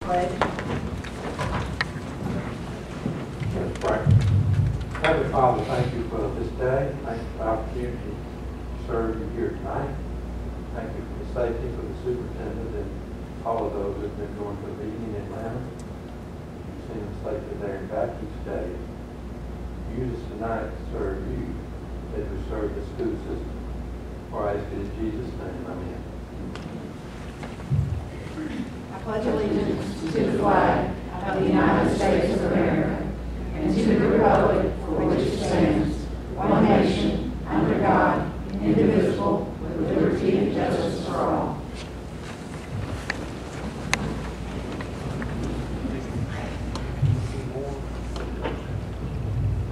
pledge. Let's pray. Heavenly Father, thank you for this day. Thank you for the opportunity to serve you here tonight. Thank you for the safety for the superintendent and all of those that have been going to the meeting in Atlanta. You've seen them safely there and back each day. Use us tonight to serve you as we serve the school system. For I ask it in Jesus' name, amen. I pledge allegiance to the flag of the United States of America and to the republic for which it stands, one nation, under God, indivisible, with liberty and justice for all.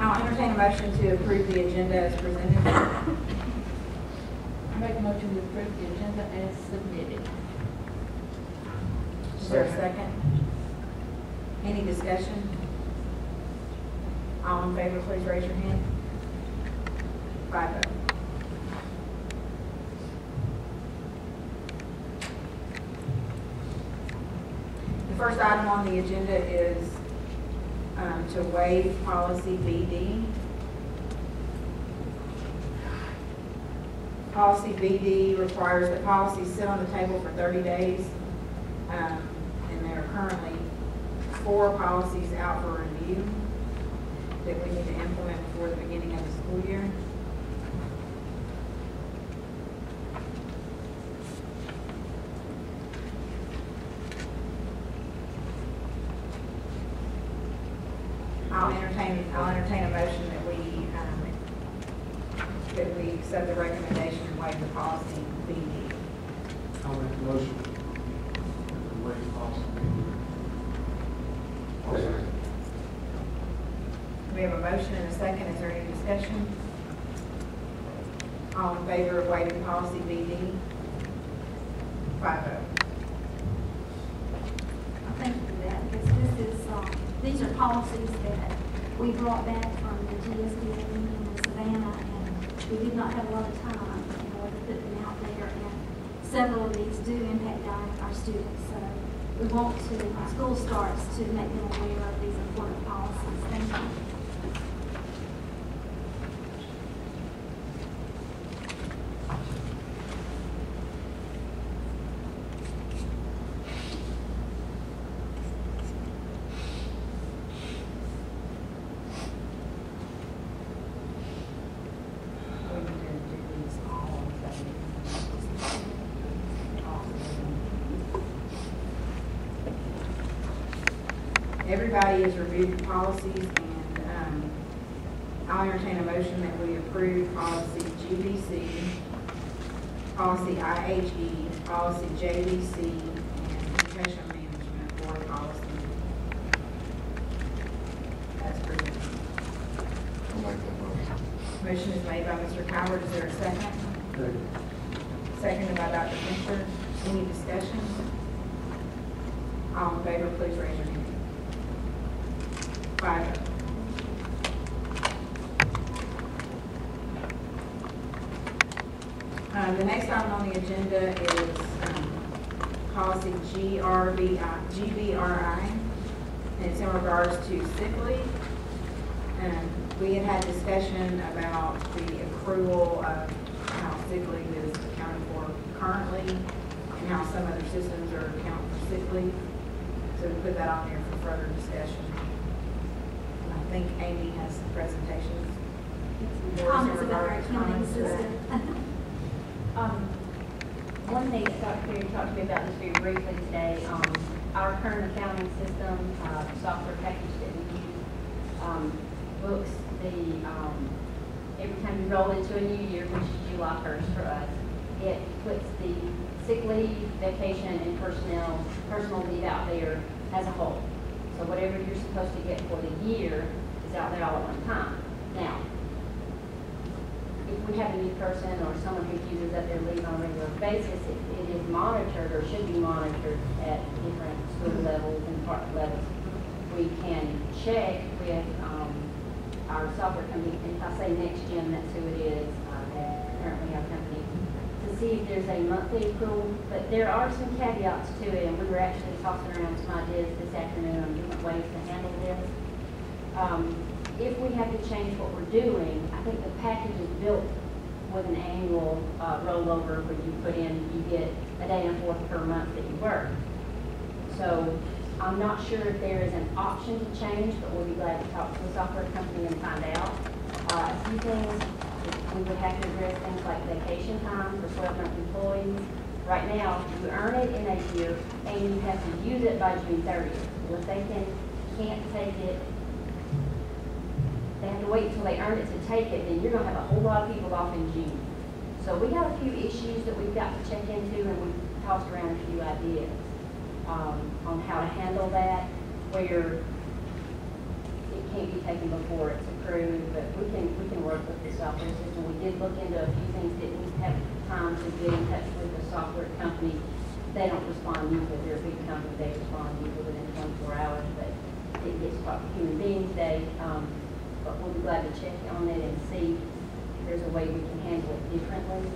I'll entertain a motion to approve the agenda as presented. I make a motion to approve the agenda as submitted. Is there a second? Any discussion? All in favor, please raise your hand. 5-0. The first item on the agenda is to waive policy BD. Policy BD requires that policies sit on the table for 30 days. And there are currently 4 policies out for review that we need to implement before the beginning of the school year. I'll entertain a motion that we accept the recommendation and waive the policy BD. I'll make a motion to waive policy. We have a motion and a second. Is there any discussion? All in favor of waiving policy BD? 5-0. Thank you for that, because these are policies that we brought back from the GSBA meeting in Savannah, and we did not have a lot of time in order to put them out there, and several of these do impact our students. So we want to, when school starts, to make them aware of these important policies. Thank you. Everybody has reviewed the policies, and I'll entertain a motion that we approve policy GBC, policy IHE, policy JBC, and professional management board policy as presented. I'll make that motion. Motion is made by Mr. Coward. Is there a second? Seconded by Dr. Fincher. Any discussion? All in favor, please raise your hand. 5. The next item on the agenda is policy GBRI, and it's in regards to sick leave. We had discussion about the accrual of how sick leave is accounted for currently and how some other systems are accounting for sick leave. So we put that on there for further discussion. I think Amy has some presentations. Comments about our accounting system. One thing that Dr. Perry talked to me about just very briefly today, our current accounting system, software package that we use, books every time you roll into a new year, which is July 1st for us, it puts the sick leave, vacation, and personal leave out there as a whole. So whatever you're supposed to get for the year is out there all at one time. Now, if we have a new person or someone who uses up their leave on a regular basis, it is monitored or should be monitored at different school levels and department levels. We can check with our software company, and if I say Next Gen, that's who it is, currently our company, to see if there's a monthly accrual, but there are some caveats to it, and we were actually tossing around some ideas this afternoon on different ways to handle this. If we have to change what we're doing, I think the package is built with an annual rollover where you put in, you get a day and a fourth per month that you work. So I'm not sure if there is an option to change, but we'll be glad to talk to the software company and find out. A few things, we would have to address things like vacation time for 12-month employees. Right now, you earn it in a year and you have to use it by June 30th. Well, if they can't take it, they have to wait until they earn it to take it, then you're going to have a whole lot of people off in June. So we got a few issues that we've got to check into, and we've tossed around a few ideas on how to handle that, where it can't be taken before it's approved, but we can work with the software system. We did look into a few things, didn't have time to get in touch with the software company. They don't respond usually, they're a big company, they respond usually within 24 hours, but it gets talked to human beings today. But we'll be glad to check on it and see if there's a way we can handle it differently.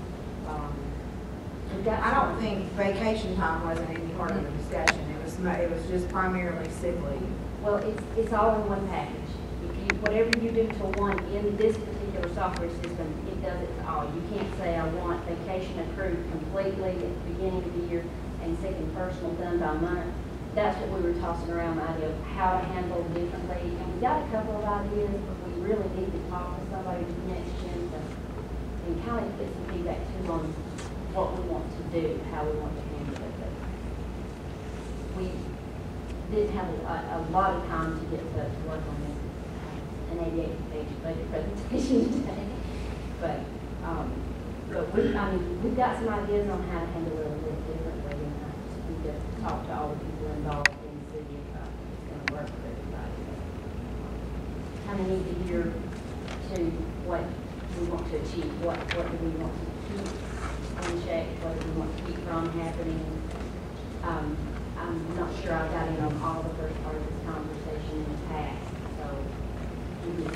I don't think vacation time wasn't any part of the discussion. It was just primarily sick leave. Well, it's all in one package. If you, whatever you do to one in this particular software system, it does it to all. You can't say I want vacation accrued completely at the beginning of the year and sick and personal done by month. That's what we were tossing around, the idea of how to handle differently. And we got a couple of ideas, but we really need to talk to somebody next gen and kind of get some feedback too on what we want to do, how we want to handle it. But we didn't have a lot of time to get to work on this, an 88-page budget presentation today. But we've got some ideas on how to handle it a little differently, and I just need to talk to all the people involved in the city about it's going to work for everybody. Kind of need to hear to what we want to achieve, what do we want to keep in check, what do we want to keep from happening. I'm not sure I got in on all the first part of this conversation in the past, so.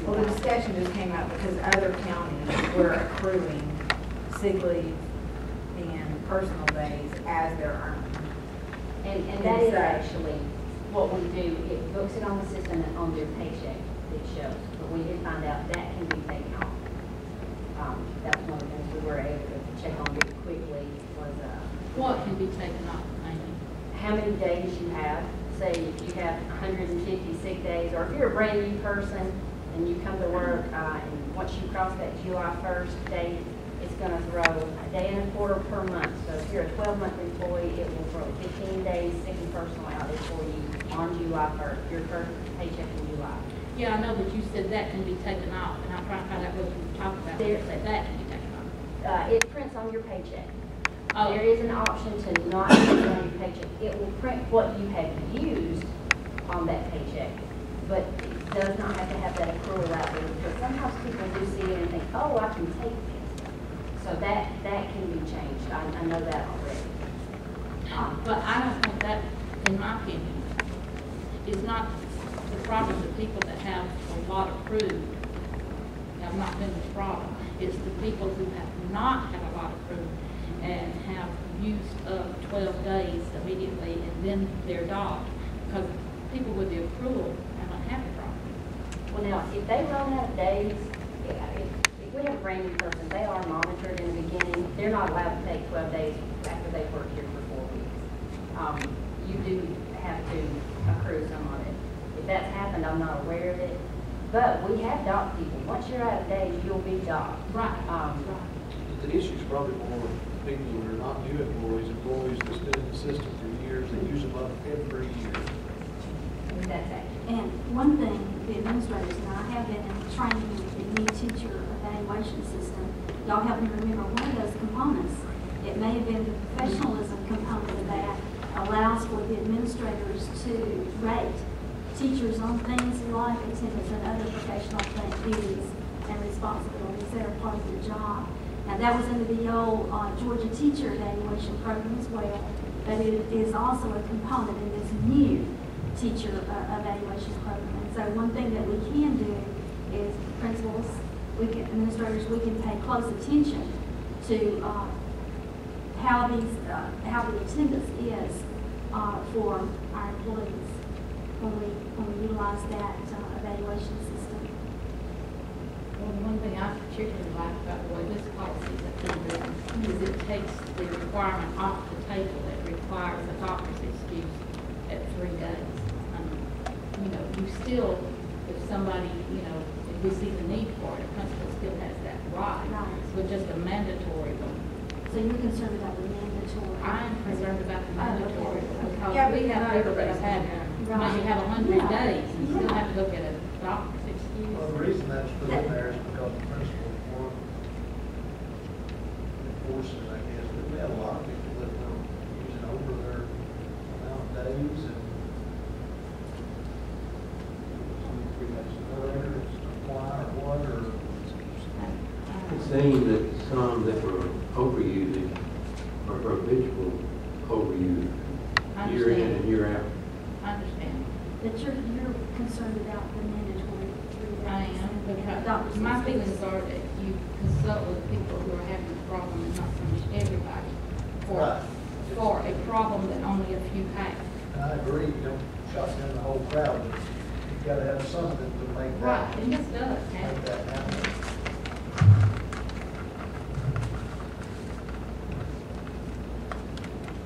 Well, the discussion just came up because other counties were accruing sick leave and personal days as they're earned. And that is actually what we do. It books it on the system and on their paycheck it shows. But we did find out that can be taken off. That was one of the things we were able to check on really quickly was What can be taken off, Amy? how many days you have. Say if you have 150 sick days, or if you're a brand new person and you come to work and once you cross that July 1st date, it's going to throw a day and a quarter per month. So if you're a 12-month employee, it will throw 15 days sick and personal out there for you on July 1st, your first paycheck in July. Yeah, I know, but you said that can be taken off, and I'm trying to find out what you were talking about. You said that can be taken off. It prints on your paycheck. Oh. There is an option to not print it on your paycheck. It will print what you have used on that paycheck, but it does not have to have that accrual out there, because sometimes people do see it and think, oh, I can take this. So that can be changed. I know that already. But I don't think that, in my opinion, is not the problem. The people that have a lot accrued have not been the problem. It's the people who have not had a lot accrued and have used up 12 days immediately and then they're docked, because people with the accrual haven't had a problem. Well, now, if they run out of days, if we have a brand new person, they are monitored in the beginning. They're not allowed to take 12 days after they've worked here for 4 weeks. You do have to accrue some on it. If that's happened, I'm not aware of it. But we have docked people. Once you're out of days, you'll be docked. Right. The issue's probably more people that are not new employees that's been in the system for years, they use them up every year. That's accurate. And one thing, the administrators, and I have been in training with the new teacher evaluation system, y'all help me remember one of those components. It may have been the professionalism component of that allows for the administrators to rate teachers on things like attendance and other professional duties and responsibilities that are part of their job. Now, that was under the old Georgia teacher evaluation program as well, but it is also a component in this new teacher evaluation program. And so one thing that we can do is principals, administrators, we can pay close attention to how the attendance is for our employees when we utilize that evaluation system. Well, one thing I particularly like about the way this policy is written is it takes the requirement off the table that requires a doctor's excuse at 3 days. You know, you still, if somebody, you know, if we see the need for it, a principal still has that right. Right. So just a mandatory one. So you're concerned about the mandatory? I'm concerned about the mandatory because Yeah, we have people that have had, maybe have 100 Yeah. days and still Yeah. have to go get a doctor's excuse. Well, the reason that's put in there is because the principal work enforces, I guess, but we have a lot of people that are using over their amount of days and whatever, it's apply or what, or It seemed that some that were overusing or habitual overuse, I year in understand. and year out. I understand. But you're concerned about the mandatory 3 days? I am, because Doctor's my excuse. feelings are that you consult with people who are having a problem and not so much everybody Right. for a problem that only a few have. And I agree, you don't shotgun the whole crowd, but you've got to have something to make Right, that, and this does make happen. that happen.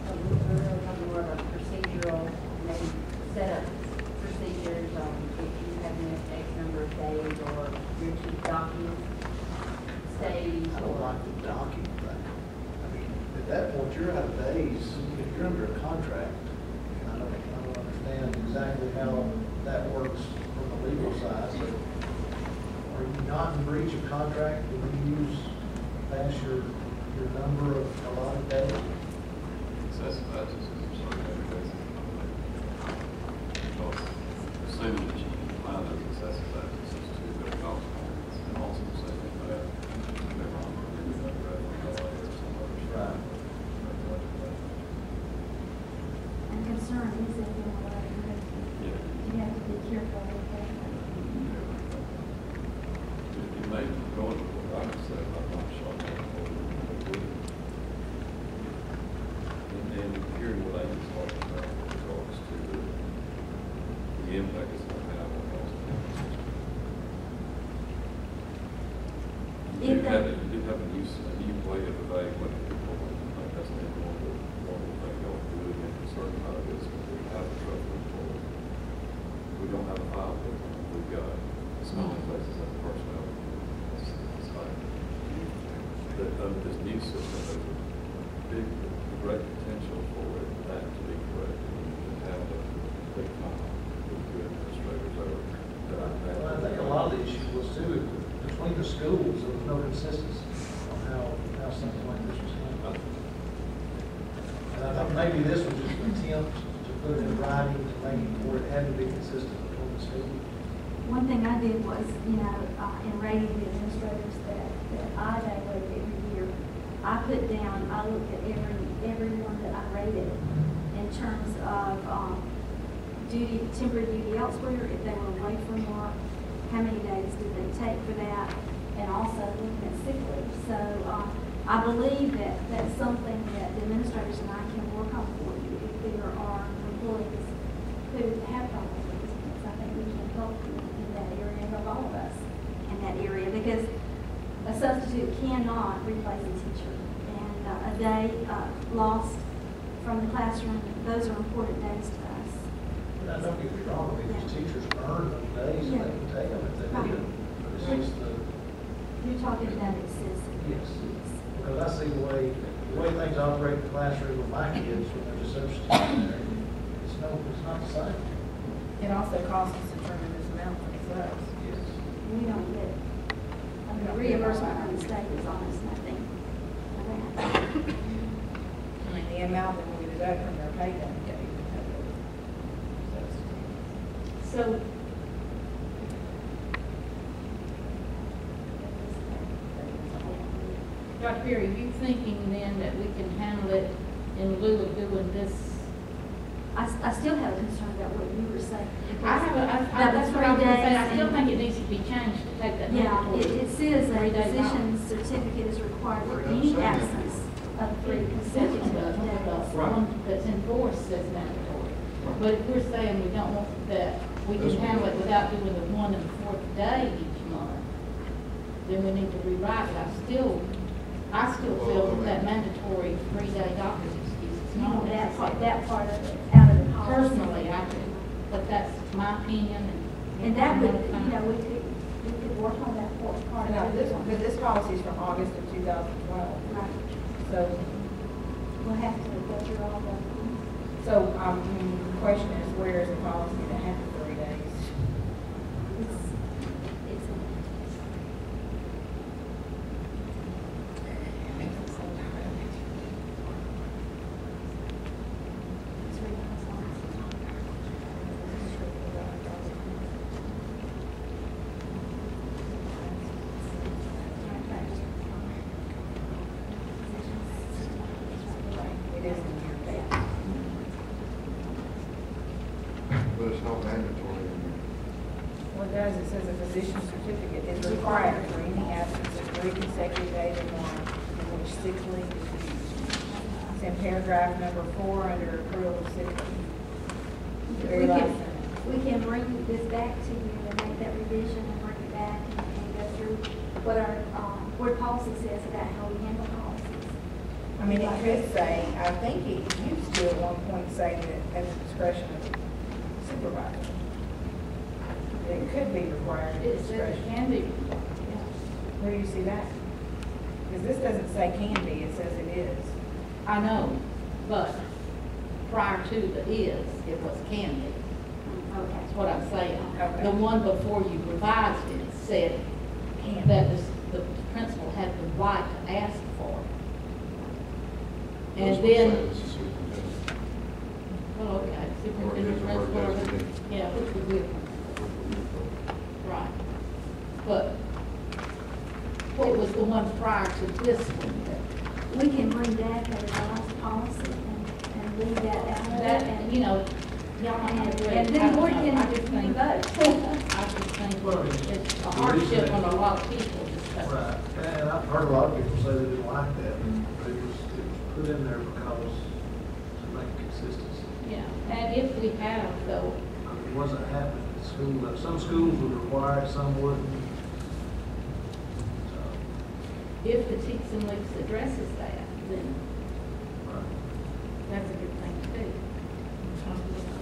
So we're really talking more about procedural, maybe set up procedures, if you have missed X number of days or your chief document stays. I don't like the document thing. I mean, at that point, you're out of days, if you're under a contract, and I don't understand exactly how that works from the legal side, but are you not in breach of contract when you use past your number of allotted days? Excessive absences are so many days. Because assuming that you can apply those excessive absences to the college performance and also saying that they're wrong for maybe that red or some other. Right. And concern is that Yeah. you have to be careful with that. You may go into what I said, I'm not sure. And hearing what I was talking about with regards to the impact it's going to have on those. You do have a new way of evaluating people, like that's the normal thing going through it, and certain part of it is we have a trouble employee. We don't have a file with them, we've got smelling places at the personnel. It's like, that under this new system, there's a big, great potential for that to be corrected and have a big time with good administrators over that I've had. Well, I think a lot of the issue was too, between the schools, there was no consistency on how something like this was handled. And I think maybe this was just an attempt to put it in writing to make it where it had to be consistent between the schools. One thing I did was, in rating the administrators that I evaluated every year, I put down, I looked at everyone that I rated in terms of temporary duty elsewhere, if they were away from work, how many days did they take for that, and also looking at sick leave. So I believe that that's something that the administrators and I can work on for you if there are employees who have problems with this. I think we can help you in that area, help all of us in that area, because a substitute cannot replace a teacher. And a day lost from the classroom, those are important days to us. Now, don't get me wrong, I mean, these teachers earn those days, and they can take them if they need them. But it's just the, You're talking about excessive. yes, because I see the way things operate in the classroom with my kids when there's a substitute in there, it's not the same. It also costs us a tremendous amount for us. Yes. We don't get, I mean, reimbursement from the state is almost nothing. I mean, the amount that we deduct from their pay doesn't get even covered. So, Dr. Perry, are you thinking then that we can handle it in lieu of doing this? I still have a concern about what you were saying. That's what I was gonna say, I still think it it. needs to be changed to take that Yeah, mandatory. it says that 3 a days off. physician's certificate is required for any absence three consecutive The days. one that's enforced says mandatory. But if we're saying we don't want that, we can handle it without doing the 1 and 4th day each month, then we need to rewrite it. I still feel that mandatory 3-day doctor's excuse is You not want necessary. that part of it out of the policy. Personally, I do, but that's my opinion And that would, we could work on that fourth part Now, of this, it. but this policy is from August of 2012, Right. so, We'll have to go through all the, the question is, where is the policy that has the 3 days? it's a. It's It is in your page. But it's not mandatory. What it does, it says a physician certificate is required for any absence of 3 consecutive days or more in which sick leave is used. It's in paragraph number 4 under accrual of sick leave. The very last sentence. We can bring this back to you and make that revision and bring it back and go through what our, board policy says about how we handle policies. I mean, it could say, I think it used to at one point say that at the discretion of the supervisor. It could be required at the It says it discretion. can be. Where do you see that? Because this doesn't say can be, it says it is. I know, but prior to the is, it was can be. That's what I'm saying. Okay. The one before you revised it said Can. that the principal had the right to ask for it. And then, well, okay, superintendent, Or his or her principal, or designee. yeah, which we will. Right. But what was the one prior to this one? We can bring back a revised policy and leave that out. That, and you know, y'all might not agree. And I then don't board know. can, I just can think, vote. I just think Well, it's a hardship on a lot of people. Just Right, and I've heard a lot of people say they didn't like that, but it was put in there because to make consistency. Yeah, and if we have though, It wasn't happening at school, some schools would require it, some wouldn't. So, if the Teeks and Leaks addresses that, then right. that's a good thing to do.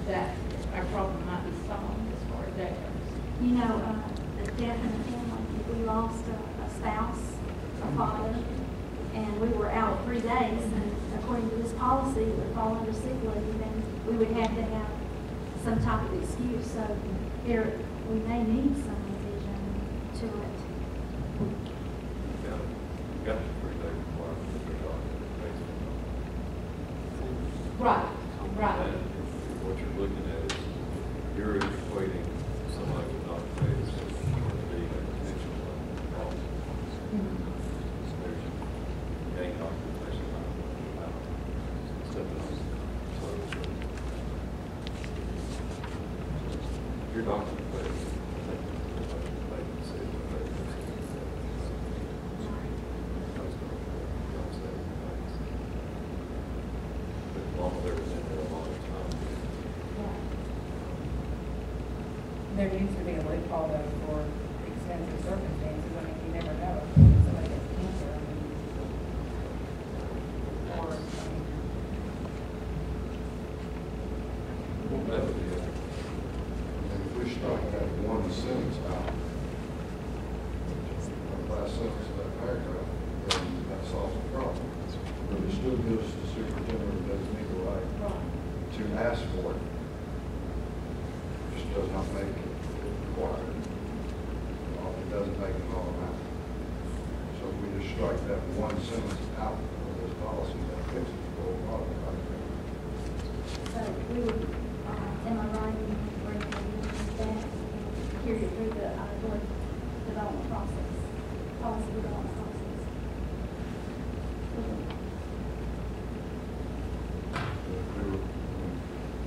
That our problem might be solved as far as that goes. You know, the death in the family, if we lost a spouse, a father, and we were out 3 days, and according to this policy, it would fall under sick leave, and we would have to have some type of excuse, so here, we may need some revision to it. Got the 3-day requirement for the doctor based on. Right, right. And what you're looking at is, you're equating somebody with not paid sick leave to be a potential policy. Mhm. There's gain occupation out, stepping on toes. Your doctor pays, they can say that but as long as they're within their allotted time. There needs to be a loophole though for extensive circumstances. I mean, you never know. If somebody has cancer, I mean, or, I mean, That would be it. And if we strike that one sentence out, the last sentence of that paragraph, then that solves the problem. But it still gives the superintendent or designee the right to ask for it. Just does not make it required. It doesn't make it automatic. So if we just strike that one sentence out of this policy, that fixes the whole problem. So we would, am I right, in bringing that and carry it through the board development process, policy development process?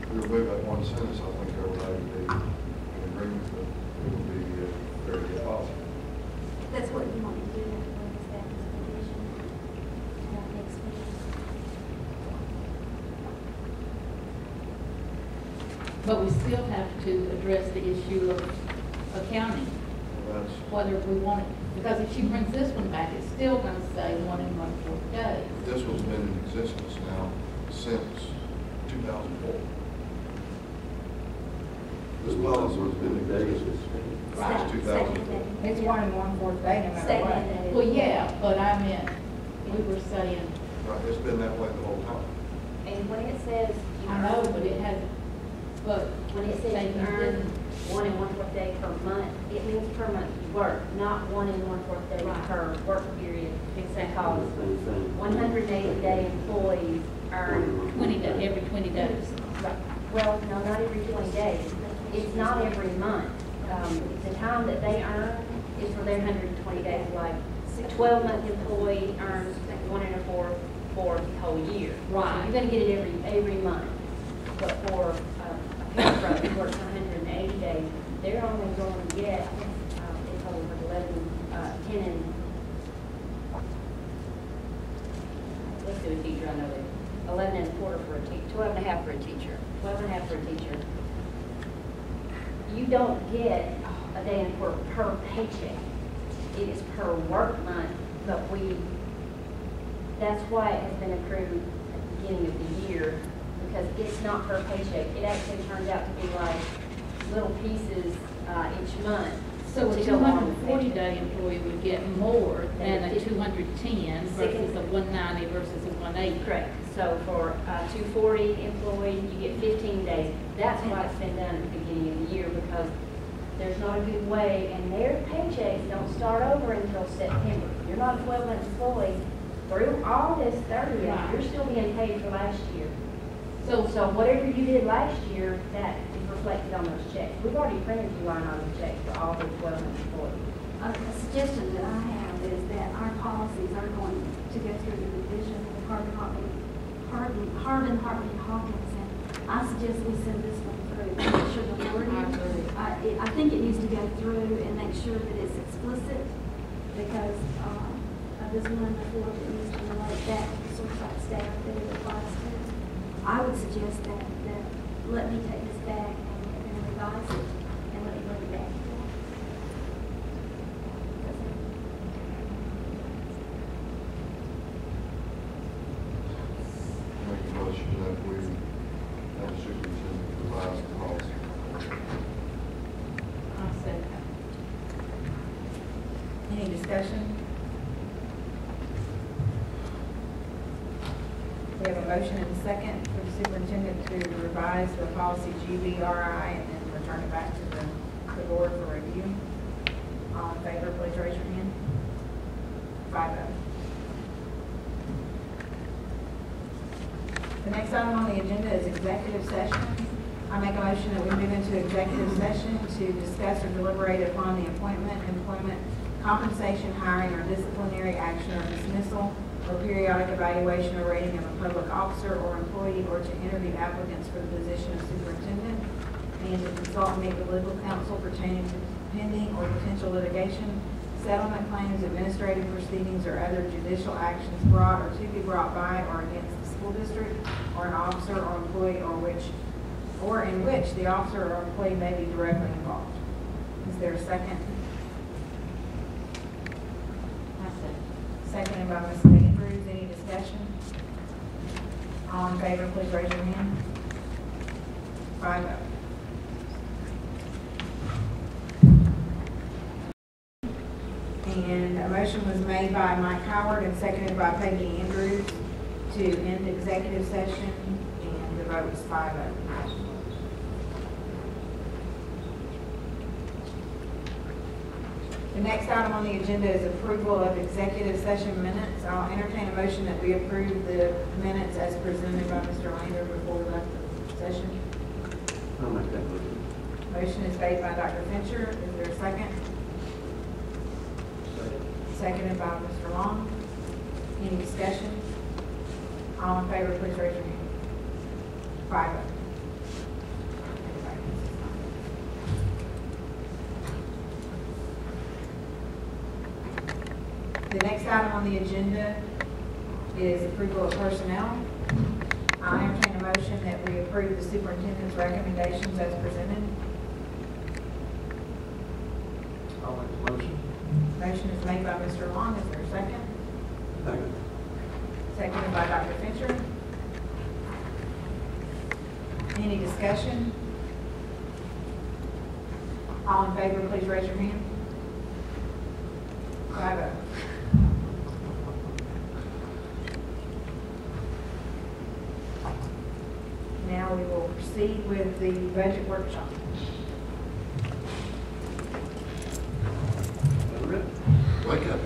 If we remove that one sentence, I think everybody would be in agreement that it would be a very good policy. That's what you want to do, bring this back as a revision to our next meeting. But we still have to address the issue of accounting, Well, that's, whether we want it, because if she brings this one back, it's still gonna say 1 1/4 days. this one's been in existence now since 2004. This policy has been in existence since 2004. It's 1 1/4 day no matter State what. mandated. Well, yeah, but I meant, we were saying, Right, it's been that way the whole time. And when it says you I know, earn, but it has, but when it says they you earn didn't. 1 1/4 day per month, it means per month you work, not 1 1/4 day Right. per work period. Exactly. Because 180-day employees earn, 20 days, every 20 days. well, no, not every 20 days. It's not every month. The time that they earn is for their 120 days of life. A 12-month employee earns 1 1/4 for the whole year. Right. So you're gonna get it every month. But for a paragraph who works 180 days, they're only going to get, it's over 10 and, let's do a teacher, I know that, 11 1/4 for a teacher, 12 and a half for a teacher, 12 and a half for a teacher. You don't get a day and a quarter per paycheck. It is per work month, but that's why it has been accrued at the beginning of the year, because it's not per paycheck. It actually turns out to be like little pieces each month. So a to go along with 240 paycheck. day employee would get more than a Than a 210 versus a 190 versus a 180. Correct. So for a 240 employee, you get 15 days. That's why it's been done at the beginning of the year, because there's not a good way, and their paychecks don't start over until September. You're not a 12-month employee. Through August 30th, Right. you're still being paid for last year. So, So whatever you did last year, that is reflected on those checks. We've already printed you line item checks for all the 12-month employees. A suggestion that I have is that our policies are going to go through the revision of Harbin, Hartman, Hawkins, and I suggest we send this one through to make sure the wording, I think it needs to go through and make sure that it's explicit, because there's one before that needs to relate back to the certified staff that it applies to. I would suggest that let me take this back and revise it, and let me bring it back. Make a motion that we have the superintendent revise the policy. I said, Any discussion? We have a motion and a second for the superintendent to revise the policy GBRI and then return it back to the board for review. All in favor, please raise your hand. 5-0. The next item on the agenda is executive session. I make a motion that we move into executive session to discuss or deliberate upon the appointment, employment, compensation, hiring, or disciplinary action or dismissal, or periodic evaluation or rating of a public officer or employee, or to interview applicants for the position of superintendent, and to consult and meet with legal counsel pertaining to pending or potential litigation, settlement claims, administrative proceedings, or other judicial actions brought or to be brought by or against the school district or an officer or employee or in which the officer or employee may be directly involved. Is there a second? I said, Seconded by Ms. Andrews. Any discussion? All in favor, please raise your hand. 5-0. And a motion was made by Mike Howard and seconded by Peggy Andrews to end executive session, and the vote was 5-0. The next item on the agenda is approval of executive session minutes. I'll entertain a motion that we approve the minutes as presented by Mr. Lander before we left the session. I'll make that motion. Motion is made by Dr. Fincher. Is there a second? Seconded by Mr. Long. Any discussion? All in favor, please raise your hand. 5-0. The next item on the agenda is approval of personnel. I entertain a motion that we approve the superintendent's recommendations as presented. I'll make the motion. Motion is made by Mr. Long. Is there a second? Second. Seconded by Dr. Fincher. Any discussion? All in favor, please raise your hand. 5-0. Now we will proceed with the budget workshop. Wake up.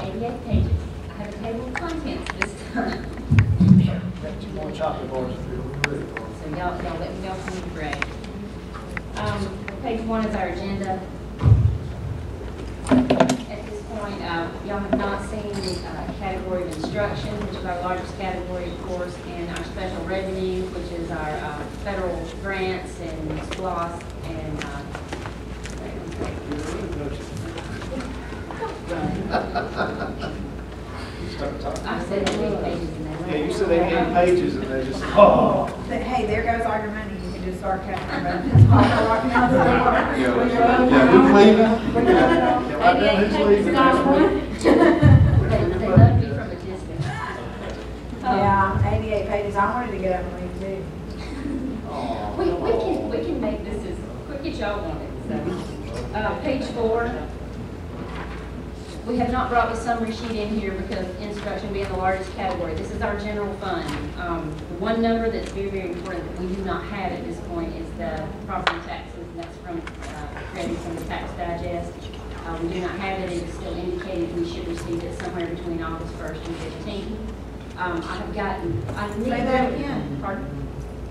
88 pages. I have a table of contents this time. Got 2 more chocolate bars if you're ready for them. So y'all let me know if you need a break. Page 1 is our agenda. At this point, y'all have not seen the category of instruction, which is our largest category, of course, and our special revenue, which is our federal grants and SPLOST and I said 8 pages in that. Yeah, you said 88 pages and they just, oh. But hey, there goes all your money. You can just start counting your budgets while you're walking out the door. Yeah, who's leaving? Can I know who's leaving? They love me from a distance. Yeah, 88 pages. I wanted to get up and leave too. Oh, We can make this as quick as y'all want it. So, page 4. We have not brought the summary sheet in here because instruction being the largest category. This is our general fund. The one number that's very, very important that we do not have at this point is the property taxes. And that's from credit from the tax digest. We do not have it. It's still indicated we should receive it somewhere between August 1st and 15th. I need Say that again. Pardon?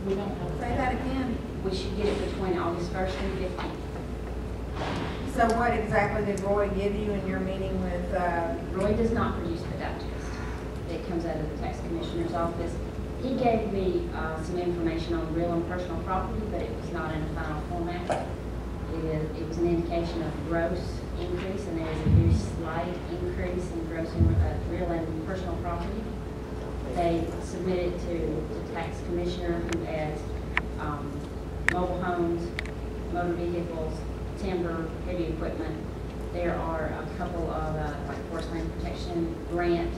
We don't have. Say that again. We should get it between August 1st and 15th. So what exactly did Roy give you in your meeting with, Roy does not produce the digest. It comes out of the tax commissioner's office. He gave me some information on real and personal property, but it was not in a final format. It was an indication of gross increase, and there is a very slight increase in gross in real and personal property. They submitted to the tax commissioner, who adds mobile homes, motor vehicles, timber, heavy equipment. There are a couple of like forest land protection grant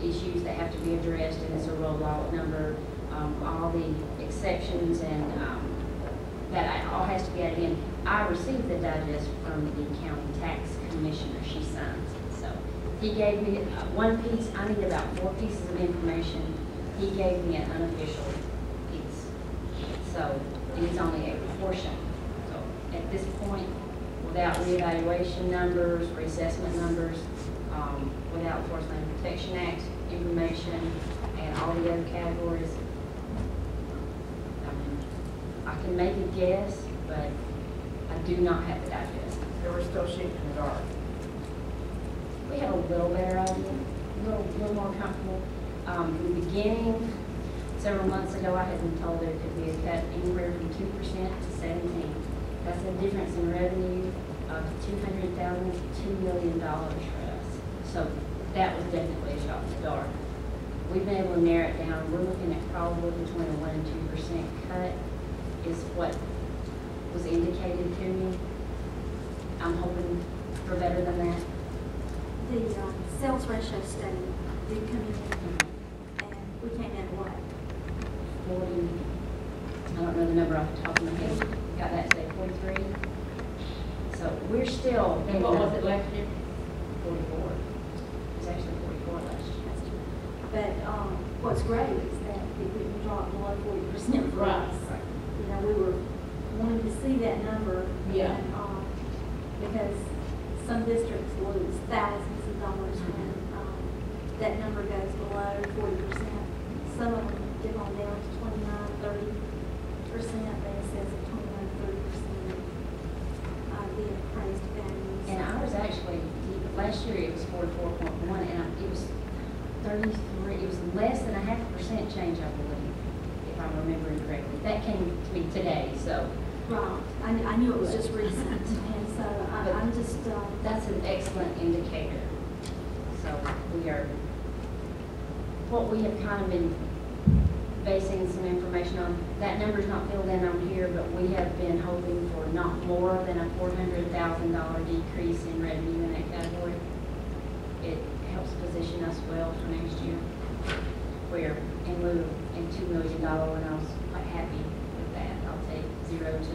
issues that have to be addressed, and it's a roll-out number. All the exceptions and that all has to be added in. I received the digest from the county tax commissioner. She signs it. So he gave me one piece. I need about 4 pieces of information. He gave me an unofficial piece. So it is only a portion. At this point, without reevaluation numbers, reassessment numbers, without Forest Land Protection Act information, and all the other categories, I can make a guess, but I do not have the digest. so we're still shooting in the dark? We have a little better idea, a little more comfortable. In the beginning, several months ago, I had been told there could be a cut anywhere from 2% to 17%. That's a difference in revenue of $200,000 to $2 million for us. So that was definitely a shot in the dark. We've been able to narrow it down. We're looking at probably between a 1% and 2% cut is what was indicated to me. I'm hoping for better than that. The sales ratio study did come in, and we came in at what? 40, I don't know the number off the top of my head. Got that today, 43. So we're still. And what was it last year? 44. It was actually 44 last year. But what's great is that it didn't drop below 40% for Right. us. You know, we were wanting to see that number. Yeah. And, because some districts lose thousands of dollars when that number goes below 40%. Some of them dip on down to 29, 30%. They assess at 29, 30% of the appraised values. And ours actually, last year it was 44.1, and it was 33. It was less than a 0.5% change, I believe, if I'm remembering correctly. That came to me today, so. Right. I knew it was just recent, and so I'm just. That's an excellent indicator. So we are what we have kind of been basing some information on, that number's not filled in on here, but we have been hoping for not more than a $400,000 decrease in revenue in that category. It helps position us well for next year, where in lieu of $2 million, and I was quite happy with that. I'll take 0 to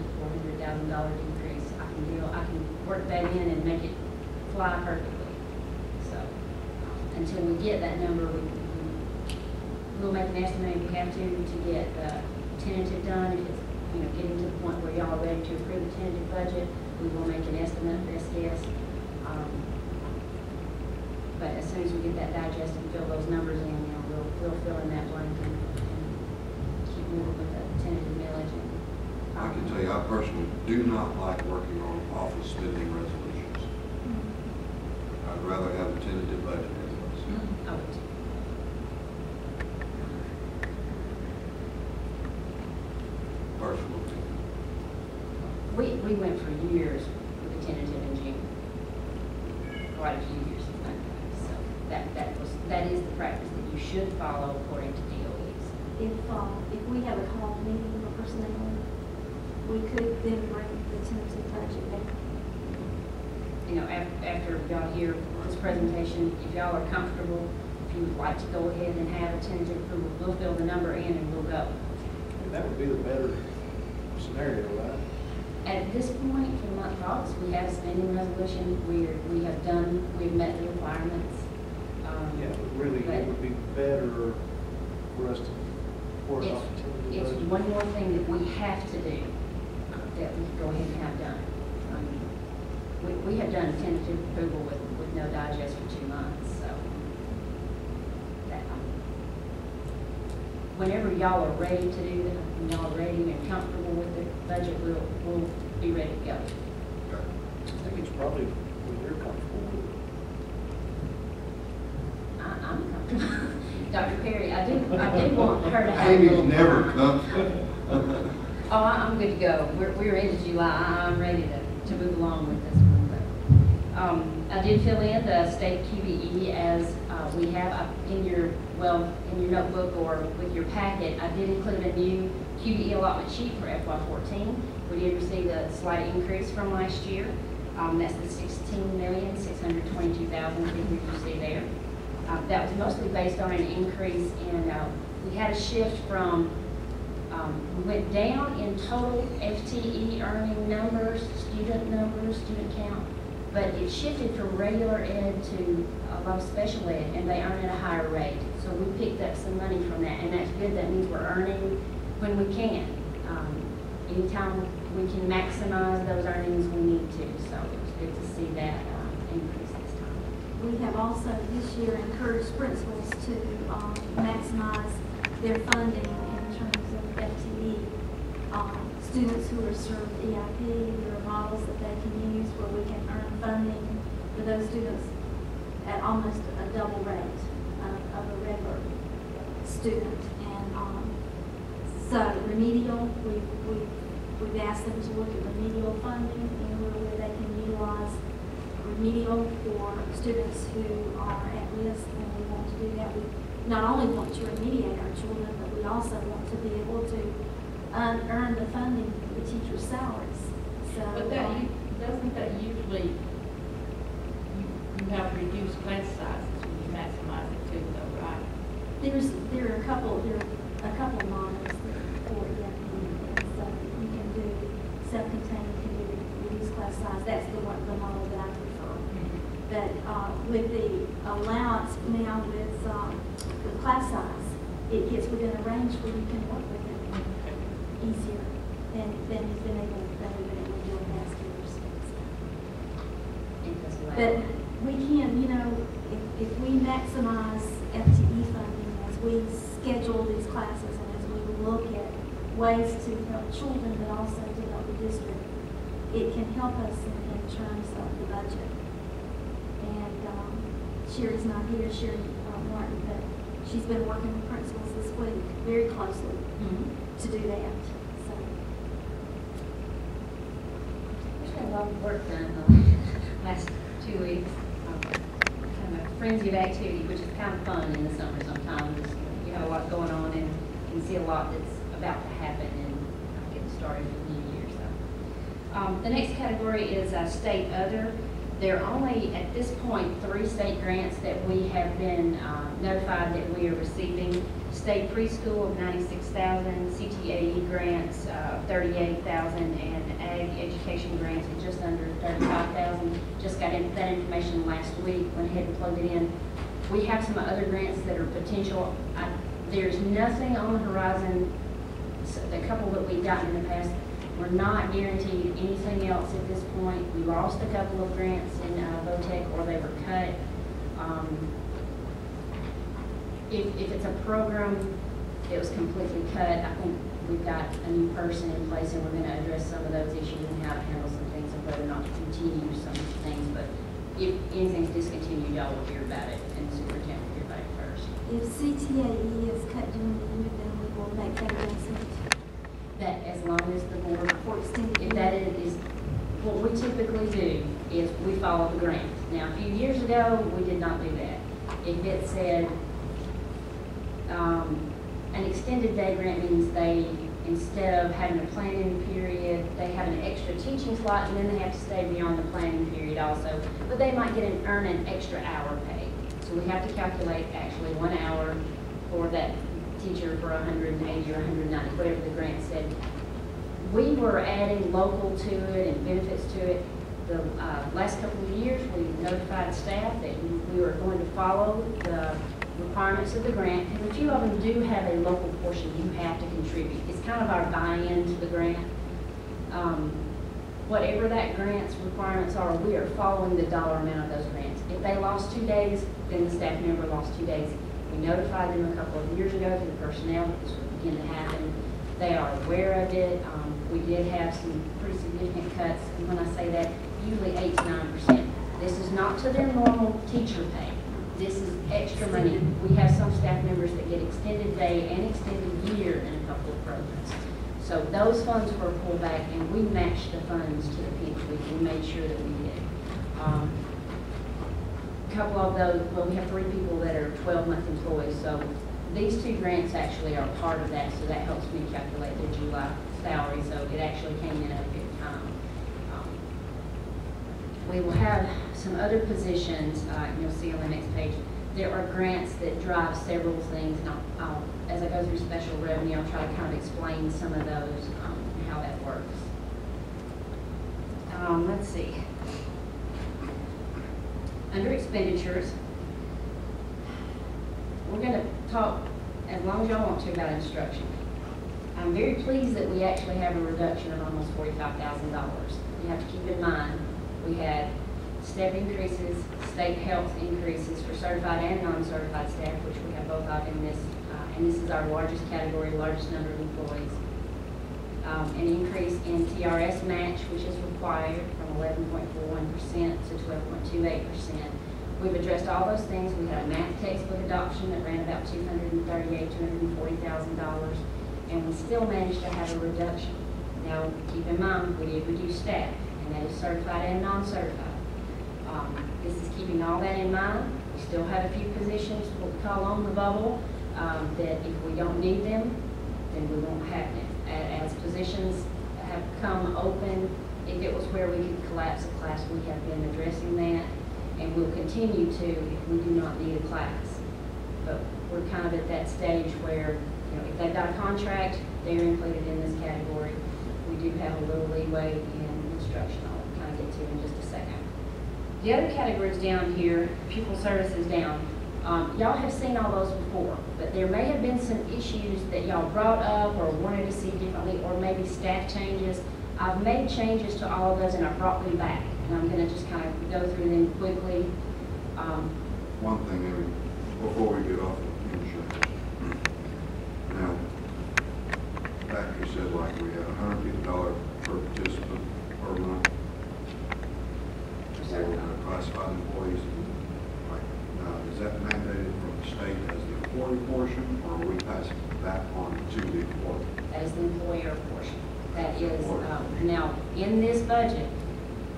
$400,000 decrease. I can work that in and make it fly perfectly. So until we get that number, we'll make an estimate if we have to get tentative done. If it's, getting to the point where y'all are ready to approve the tentative budget, we will make an estimate, best guess. But as soon as we get that digested and fill those numbers in, we'll fill in that blank and keep moving with the tentative millage. I can tell you, I personally do not like working on office spending resolutions. I'd rather have a tentative budget anyways. I would too. Personal opinion. We went for years with the tentative in June. Quite a few years. So that is the practice that you should follow according to DOEs. If we have a call meeting for personnel, we could then bring the tentative budget back. After y'all hear this presentation, if y'all are comfortable, if you would like to go ahead and have a tentative approval, we'll fill the number in and we'll go. And that would be the better scenario, right? At this point, for the month of August, we have a spending resolution. We've met the requirements. Yeah, but really, it would be better for us to work off the tentative It's budget. one more thing that we have to do that we can go ahead and have done. We have done tentative approval with no digest for 2 months, so that, whenever y'all are ready to do that, when y'all are ready and comfortable with the budget, we'll be ready to go. Okay. I think it's probably when you're comfortable with it. I'm comfortable. Dr. Perry, I do want her to have a Amy's little. never comfortable. Oh, I'm good to go. We're into July. I'm ready to move along with this one. But, I did fill in the state QBE as we have in your notebook or with your packet. I did include a new QBE allotment sheet for FY14. We did receive a slight increase from last year. That's the $16,622,000 figure you see there. That was mostly based on an increase in, we had a shift from, we went down in total FTE earning numbers, student count, but it shifted from regular ed to a lot of special ed, and they earn at a higher rate. So we picked up some money from that, and that's good. That means we're earning when we can. Anytime we can maximize those earnings, we need to. So it was good to see that increase this time. We have also this year encouraged principals to maximize their funding in terms of FTE. Students who are served EIP, there are models that they can use where we can earn funding for those students at almost a double rate of a regular student. And so remedial, we've asked them to look at remedial funding and where they can utilize remedial for students who are at risk, and we want to do that. We not only want to remediate our children, but we also want to be able to earn the funding for the teachers' salaries. So, But doesn't that usually, you have reduced class sizes when you maximize it too, though, right? there are a couple of models for EIP, and so you can do self-contained, you can do reduced class size. That's the model that I prefer. But with the allowance now with the class size, it gets within a range where you can work with it easier than we've been able to do in past years. But we can, if we maximize FTE funding as we schedule these classes and as we look at ways to help children but also to help the district, it can help us in terms of the budget. And Sherry's not here, Sherry Martin, but she's been working with principals this week very closely to do that. So We've had a lot of work done the last 2 weeks. Kind of frenzy of activity, which is kind of fun in the summer sometimes. You have a lot going on and can see a lot that's about to happen and getting started with the new year. So, the next category is state other. There are only, at this point, 3 state grants that we have been notified that we are receiving. State preschool of $96,000, CTAE grants 38,000, and ag education grants of just under 35,000. Just got that information last week, went ahead and plugged it in. We have some other grants that are potential. There's nothing on the horizon. The couple that we've gotten in the past, we're not guaranteed anything else at this point. We lost a couple of grants in VOTEC, or they were cut. If it's a program that was completely cut, I think we've got a new person in place, and we're going to address some of those issues and how to handle some things and whether or not to continue some things. But if anything's discontinued, y'all will hear about it, and the superintendent will hear about it first. If CTAE is cut during the year, then we will make that adjustment. That as long as the board, For extended if that is, what we typically do is we follow the grant. Now, a few years ago, we did not do that. If it said, an extended day grant means they, instead of having a planning period, they have an extra teaching slot, and then they have to stay beyond the planning period also. But they might earn an extra hour pay. So we have to calculate actually 1 hour for that teacher for 180 or 190, whatever the grant said. We were adding local to it and benefits to it. The last couple of years, we notified staff that we were going to follow the requirements of the grant, and a few of them do have a local portion you have to contribute. It's kind of our buy-in to the grant. Whatever that grant's requirements are, we are following the dollar amount of those grants. If they lost 2 days, then the staff member lost 2 days. We notified them a couple of years ago through the personnel that this would begin to happen. They are aware of it. We did have some pretty significant cuts, and when I say that, usually 8 to 9%. This is not to their normal teacher pay. This is extra money. We have some staff members that get extended day and extended year in a couple of programs. So those funds were pulled back, and we matched the funds to the penny. We made sure that we did. A couple of those, well, we have 3 people that are 12-month employees, so these 2 grants actually are part of that, so that helps me calculate their July salary, so it actually came in at a good time. We will have some other positions, you'll see on the next page. There are grants that drive several things, and as I go through special revenue, I'll try to kind of explain some of those, and how that works. Let's see. Under expenditures, we're going to talk, as long as y'all want to, about instruction. I'm very pleased that we actually have a reduction of almost $45,000. You have to keep in mind, we had step increases, state health increases for certified and non-certified staff, which we have both of in this, and this is our largest category, largest number of employees. An increase in TRS match, which is required from 11.41% to 12.28%. We've addressed all those things. We had a math textbook adoption that ran about $238,000, $240,000, and we still managed to have a reduction. Now, keep in mind, we did reduce staff, and that is certified and non-certified. This is keeping all that in mind. We still have a few positions, what we call on the bubble, that if we don't need them, then we won't have them. As positions have come open, if it was where we could collapse a class, we have been addressing that, and we'll continue to if we do not need a class. But we're kind of at that stage where, if they've got a contract, they're included in this category. We do have a little leeway in instruction. I'll kind of get to in just a second. The other categories down here, pupil services down, y'all have seen all those before, but there may have been some issues that y'all brought up or wanted to see differently, or maybe staff changes. I've made changes to all of those, and I brought them back, and I'm going to just kind of go through them quickly. One thing, Amy, before we get off of insurance. Now, back you said like we had $150 per participant per month. So we're going to classify employees. Is that mandated from the state as the employee portion, or are we passing that on to the employer? That is the employer portion. That is, now, in this budget,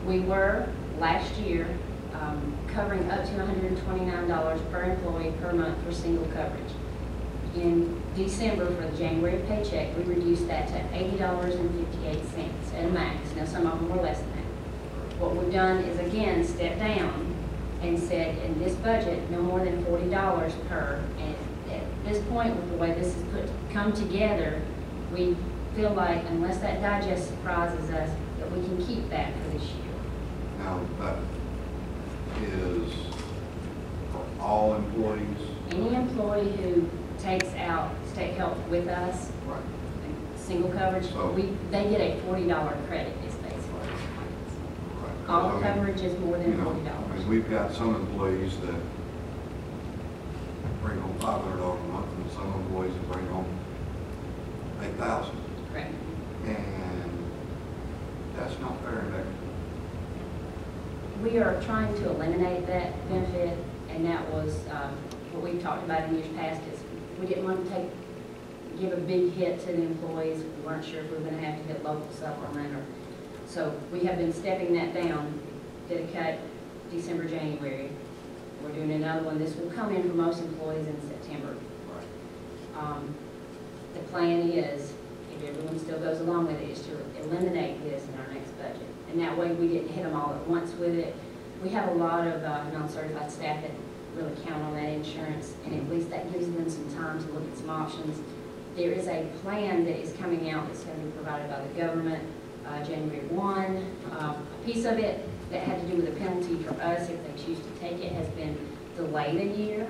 we were, last year, covering up to $129 per employee per month for single coverage. In December, for the January paycheck, we reduced that to $80.58 at a max. Now, some of them were less than that. What we've done is, again, step down and said, in this budget, no more than $40 per. And at this point, with the way this is come together, we feel like, unless that digest surprises us, that we can keep that for this year. Now, that is for all employees? Any employee who takes out state health with us, Right. single coverage, So- they get a $40 credit, is basically. Right. All I mean, coverage is more than you know, $40. I mean, we've got some employees that bring home $500 a month, and some employees that bring home $8,000. Correct. And that's not fair and equitable. We are trying to eliminate that benefit, and that was what we've talked about in years past, is we didn't want to give a big hit to the employees. We weren't sure if we were going to have to get local supplement, so we have been stepping that down, did a cut December, January. We're doing another one. This will come in for most employees in September. Right. The plan is, if everyone still goes along with it, is to eliminate this in our next budget. And that way we didn't hit them all at once with it. We have a lot of non-certified staff that really count on that insurance, and at least that gives them some time to look at some options. There is a plan that is coming out that's going to be provided by the government January 1. A piece of it that had to do with a penalty for us if they choose to take it has been delayed a year.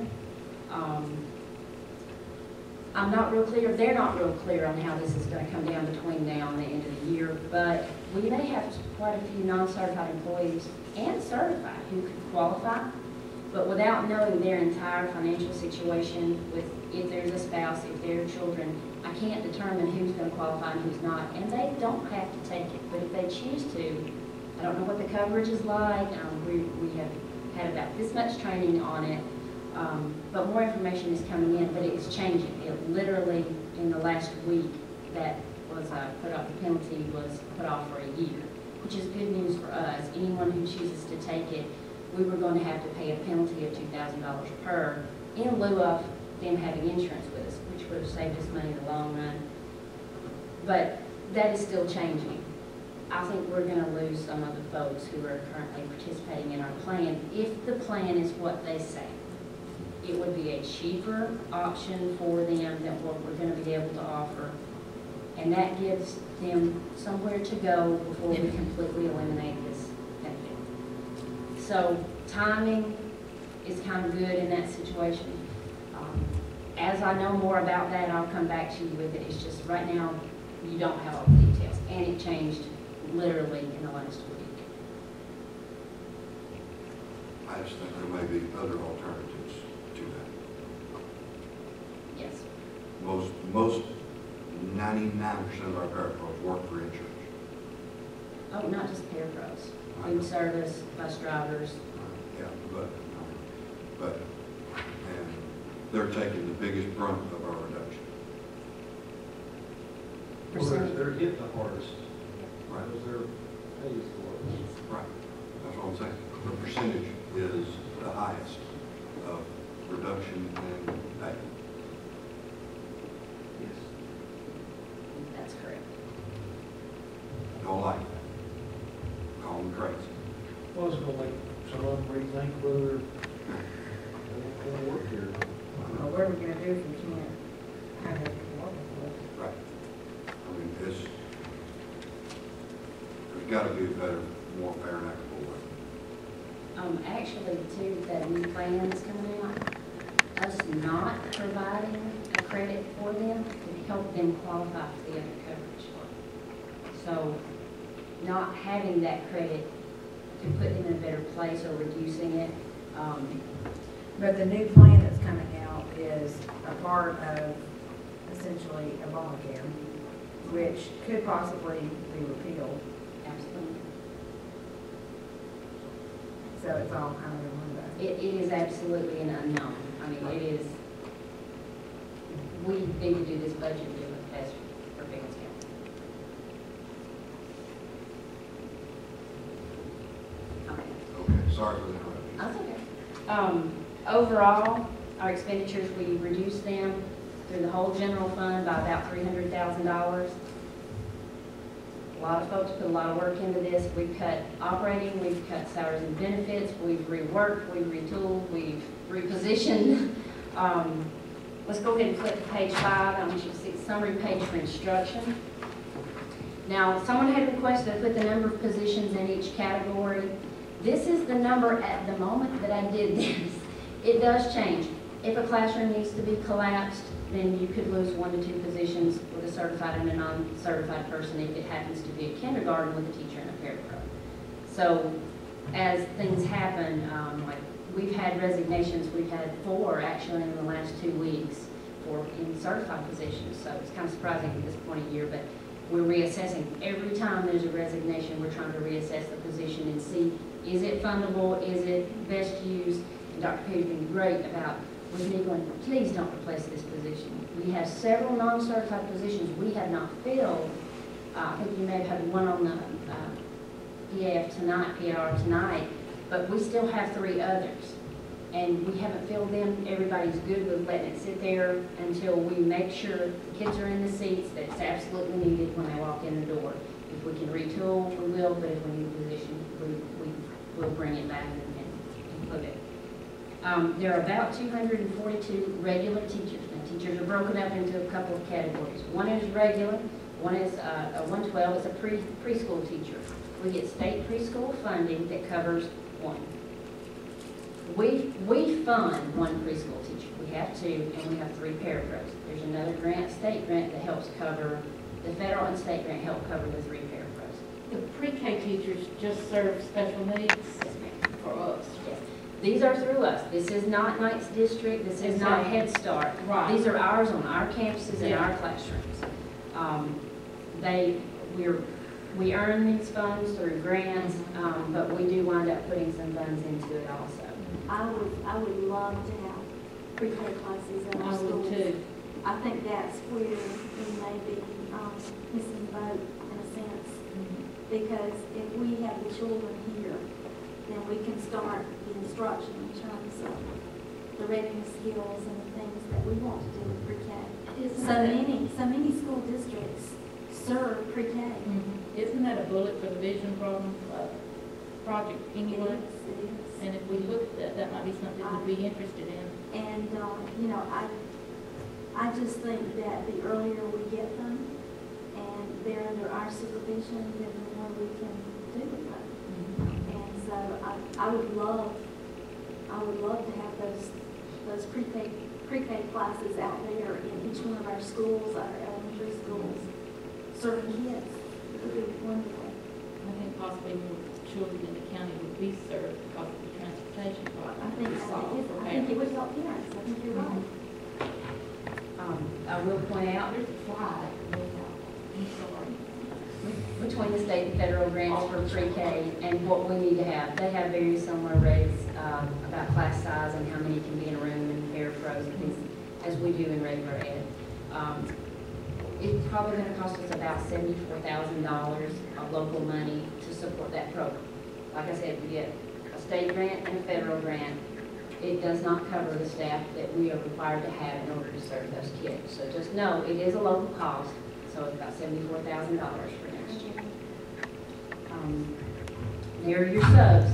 I'm not real clear, they're not real clear on how this is going to come down between now and the end of the year, but we may have quite a few non-certified employees and certified who could qualify, but without knowing their entire financial situation, with if there's a spouse, if there are children, I can't determine who's going to qualify and who's not, and they don't have to take it, but if they choose to, I don't know what the coverage is like. We have had about this much training on it. But more information is coming in, but it's changing. It literally, in the last week, that was put off, the penalty was put off for a year, which is good news for us. Anyone who chooses to take it, we were going to have to pay a penalty of $2,000 per, in lieu of them having insurance with us, which would have saved us money in the long run. But that is still changing. I think we're going to lose some of the folks who are currently participating in our plan, if the plan is what they say. It would be a cheaper option for them than what we're going to be able to offer. And that gives them somewhere to go before we completely eliminate this benefit. So timing is kind of good in that situation. As I know more about that, I'll come back to you with it. It's just right now, you don't have all the details. And it changed literally in the last week. I just think there may be other alternatives to that. Yes. Most 99% of our parapros work for insurance. Oh, not just parapros. Food service, bus drivers. Yeah, but, and they're taking the biggest brunt of our reduction. Well, they're hitting the hardest. Right. Because they're paid for it. Right. That's what I'm saying. The percentage is the highest of reduction in pay. Yes. That's correct. Don't like that. Call them crazy. Well, it's gonna make some of them rethink whether they're gonna work here. Well, what are we gonna do if we can't have it working for us? Right. I mean, there's got to be a better, more fair and equitable way. Actually, too, that new plan is coming out, us not providing a credit for them to help them qualify for the other coverage. So not having that credit to put them in a better place or reducing it. But the new plan that's coming out is a part of essentially Obamacare, which could possibly be repealed. Absolutely. So it's all kind of in limbo. It is absolutely an unknown. I mean, it is, we need to do this budget and do what's best for Pickens County. Okay. Okay, sorry for the interruption. Overall, our expenditures, we reduced them through the whole general fund by about $300,000. A lot of folks put a lot of work into this. We've cut operating, we've cut salaries and benefits, we've reworked, we've retooled, we've repositioned. Let's go ahead and flip to page 5. I want you to see the summary page for instruction. Now, someone had requested I put the number of positions in each category. This is the number at the moment that I did this. It does change. If a classroom needs to be collapsed, then you could lose 1 to 2 positions with a certified and a non-certified person if it happens to be a kindergarten with a teacher and a parapro. So as things happen, like we've had resignations, we've had 4 actually in the last 2 weeks in certified positions. So it's kind of surprising at this point of year, but we're reassessing. Every time there's a resignation, we're trying to reassess the position and see, is it fundable, is it best used? And Dr. Perry's been great about with me going, please don't replace this position. We have several non-certified positions we have not filled. I think you may have had one on the PAR tonight, but we still have 3 others. And we haven't filled them. Everybody's good with letting it sit there until we make sure the kids are in the seats, that it's absolutely needed when they walk in the door. If we can retool, we will, but if we need a position, we will bring it back and include it. There are about 242 regular teachers. Now, teachers are broken up into a couple of categories. One is regular, one is a 112, it's a preschool teacher. We get state preschool funding that covers 1. We fund 1 preschool teacher. We have 2, and we have 3 parapros. There's another grant, state grant, that helps cover, the federal and state grant help cover the 3 parapros. The pre-K teachers just serve special needs for us. Yes. These are through us. This is not Knight's District. This is not Head Start. Right. These are ours on our campuses and our classrooms. We earn these funds through grants, but we do wind up putting some funds into it also. I would love to have pre-K classes in our I schools. would too. I think that's where we may be missing the boat in a sense. Because if we have the children here, then we can start the instruction in terms of the readiness skills and the things that we want to do with pre-K. So many school districts serve pre-K. Isn't that a bullet for the vision program project anyway? It is. And if we look at that, that might be something we'd be interested in. And, you know, I just think that the earlier we get them and they're under our supervision, then the more we can do with them. And so I would love to have those pre-K classes out there in each one of our schools, our elementary schools, serving kids. It would be wonderful. I think possibly more children in the county would be served because of the transportation problem. I think it would help parents. I think you're right. I will point out, There's a slide. I'm sorry. between the state and federal grants for pre-K and what we need to have. They have very similar rates about class size and how many can be in a room and parapros and things as we do in regular ed. It's probably going to cost us about $74,000 of local money to support that program. Like I said, we get a state grant and a federal grant. It does not cover the staff that we are required to have in order to serve those kids. So just know it is a local cost. So it's about $74,000 for next year. There are your subs.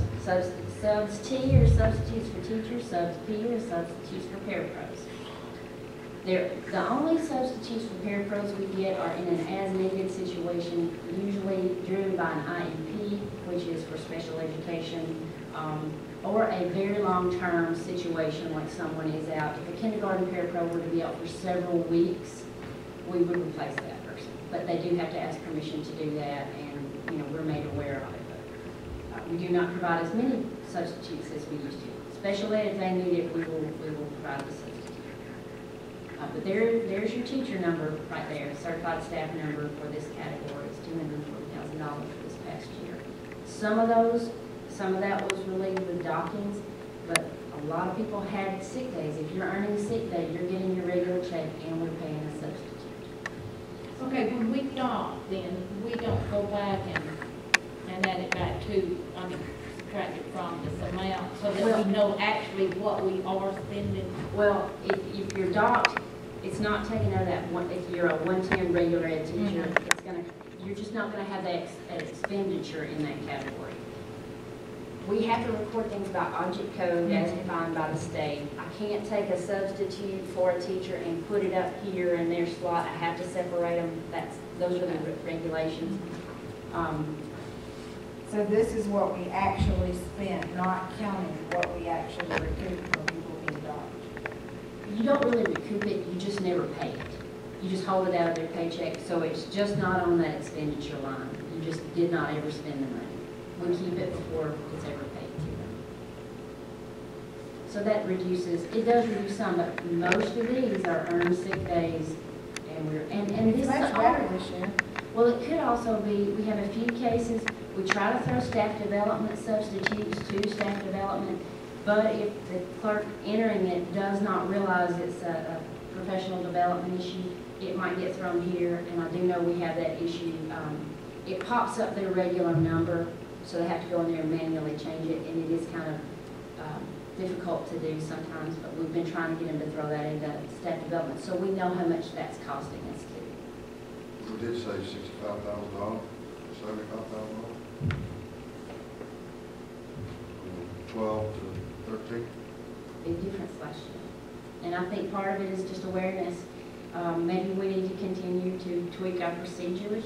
Subs T are substitutes for teachers. Subs P are substitutes for parapros. The only substitutes for parapros we get are in an as-needed situation, usually driven by an IEP, which is for special education, or a very long-term situation like someone is out. If a kindergarten parapro were to be out for several weeks, we would replace that person. But they do have to ask permission to do that, and we're made aware of it. But we do not provide as many substitutes as we used to. Special ed, if they need it, we will provide the substitute. But there's your teacher number right there, certified staff number for this category. It's $240,000 for this past year. Some of that was relieved with dockings, but a lot of people had sick days. If you're earning a sick day, you're getting your regular check and we're paying a substitute. Okay, when we dock, then we don't go back and add it back to, subtract it from this amount so that we know actually what we are spending? Well, if you're docked, it's not taken out of that one, if you're a 110 regular ed teacher, it's gonna, you're just not gonna have that expenditure in that category. We have to record things by object code as defined by the state. I can't take a substitute for a teacher and put it up here in their slot. I have to separate them. Those are the regulations. So this is what we actually spent, not counting what we actually recouped from people being docked. You don't really recoup it, you just never pay it. You just hold it out of their paycheck, so it's just not on that expenditure line. You just did not ever spend the money. We keep it before it's ever paid to them. So that reduces, it does reduce some, but most of these are earned sick days, and this It's is much better this year. well, it could also be, we have a few cases, we try to throw staff development substitutes to staff development, but if the clerk entering it does not realize it's a professional development issue, it might get thrown here, and I do know we have that issue. It pops up their regular number, so they have to go in there and manually change it, and it is kind of difficult to do sometimes, but we've been trying to get them to throw that into staff development, so we know how much that's costing us too. We did say $65,000, $75,000. 12 to 13. Big difference last year. And I think part of it is just awareness. Maybe we need to continue to tweak our procedures.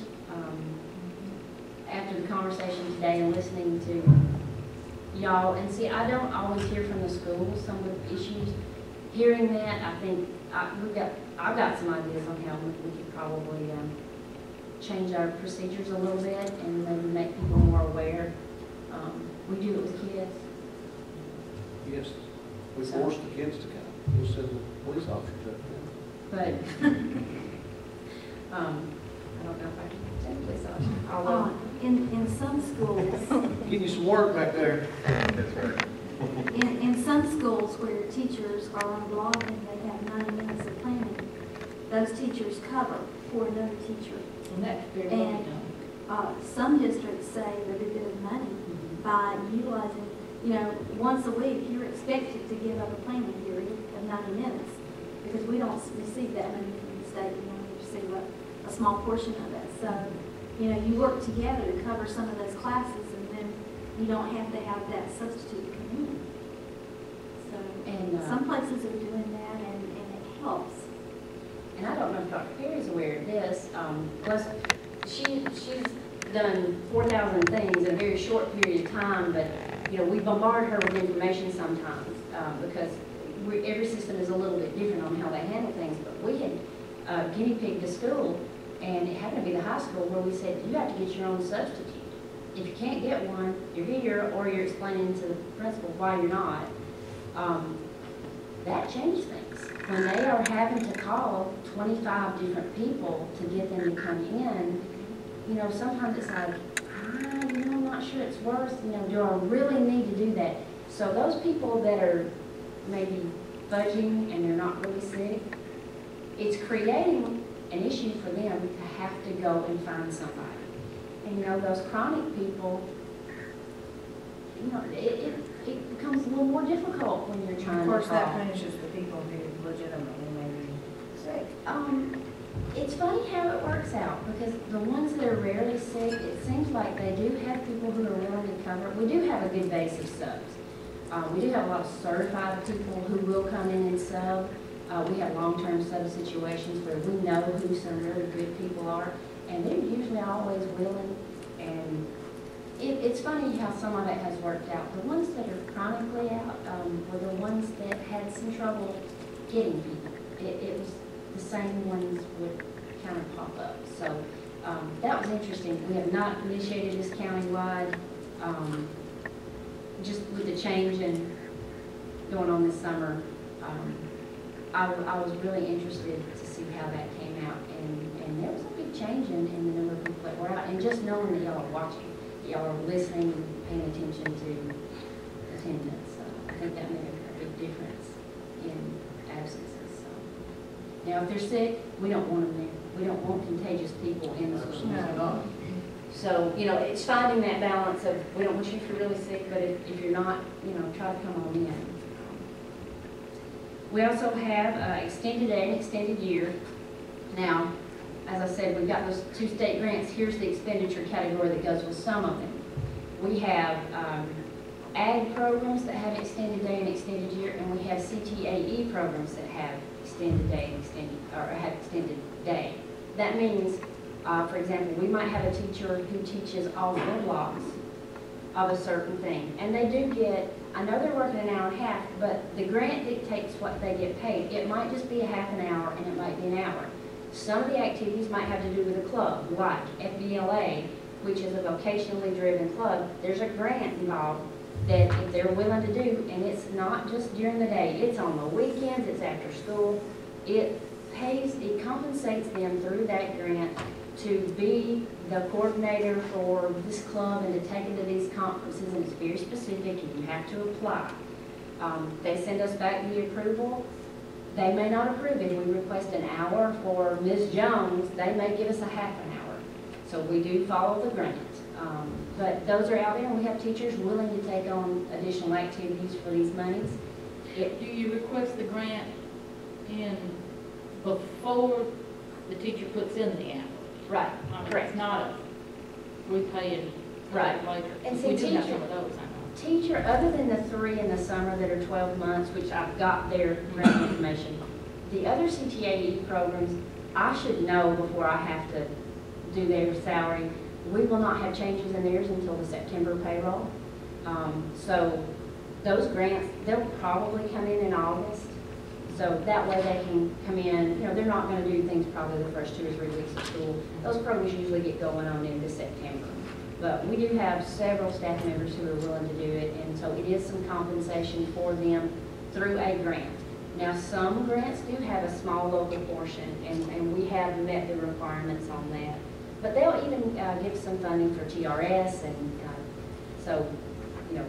After the conversation today and listening to y'all, and see, I don't always hear from the schools some of the issues. Hearing that, I think I've got some ideas on how we could probably change our procedures a little bit and maybe make people more aware. We do it with kids. Yes, we force the kids to come. We'll send the police officers up there. But I don't know if I can send police officers. Although In some schools, Getting you some work back there. in some schools where teachers are on block and they have 90 minutes of planning, those teachers cover for another teacher. And that's very well done. Some districts say they're a bit of money by utilizing, once a week, you're expected to give up a planning period of 90 minutes because we don't receive that money from the state. We only receive a small portion of it. So, you work together to cover some of those classes and then you don't have to have that substitute come in. So, And, some places are doing that and it helps. and I don't know if Dr. Perry's aware of this, plus she's done 4,000 things in a very short period of time, but we bombard her with information sometimes because every system is a little bit different on how they handle things. But we had guinea pigged a school, and it happened to be the high school where we said, you have to get your own substitute. If you can't get one, you're here, or you're explaining to the principal why you're not. That changed things. When they are having to call 25 different people to get them to come in, sometimes it's like, I'm not sure it's worth, do I really need to do that? So those people that are maybe fudging and they're not really sick, it's creating an issue for them to have to go and find somebody. And those chronic people, it becomes a little more difficult when you're trying to call. Of course, that punishes the people who legitimately may be sick. It's funny how it works out, because the ones that are rarely sick, it seems like they do have people who are willing to cover. We do have a good base of subs. We do have a lot of certified people who will come in and sub. We have long-term sub situations where we know who some really good people are, and they're usually always willing. And it's funny how some of it has worked out. The ones that are chronically out were the ones that had some trouble getting people. It was the same ones would kind of pop up. So that was interesting. We have not initiated this countywide. Just with the change in going on this summer, I was really interested to see how that came out. And there was a big change in the number of people that were out. And just knowing that y'all are watching, y'all are listening, paying attention to attendance. I think that made a big difference in absences. Now, if they're sick, we don't want them there. We don't want contagious people in the school. Absolutely not. So, you know, it's finding that balance of, we don't want you if you're really sick, but if you're not, you know, try to come on in. We also have extended day and extended year. Now, as I said, we've got those 2 state grants. Here's the expenditure category that goes with some of them. We have ag programs that have extended day and extended year, and we have CTAE programs that have extended day and have extended day. That means, for example, we might have a teacher who teaches all 4 blocks of a certain thing, and they do get, I know they're working an hour and a half, but the grant dictates what they get paid. It might just be a half an hour, and it might be an hour. Some of the activities might have to do with a club, like FBLA, which is a vocationally driven club. There's a grant involved that if they're willing to do, and it's not just during the day, it's on the weekends, it's after school. It compensates them through that grant to be the coordinator for this club and to take them to these conferences, and it's very specific, and you have to apply. They send us back the approval. They may not approve it. We request an hour for Ms. Jones, they may give us a half an hour. So we do follow the grant. But those are out there, and we have teachers willing to take on additional activities for these monies. Do you request the grant in before the teacher puts in the hour? Right, I mean, correct. It's not a we pay it Right. later. And We see, do have teacher- some of those, I know. Teacher, other than the 3 in the summer that are 12 months, which I've got their grant information, the other CTAE programs, I should know before I have to do their salary. We will not have changes in theirs until the September payroll. So those grants, they'll probably come in August. So that way they can come in, you know, they're not going to do things probably the first 2 or 3 weeks of school. Those programs usually get going on into September. But we do have several staff members who are willing to do it, and so it is some compensation for them through a grant. Now, some grants do have a small local portion, and we have met the requirements on that. But they'll even give some funding for TRS, and so, you know,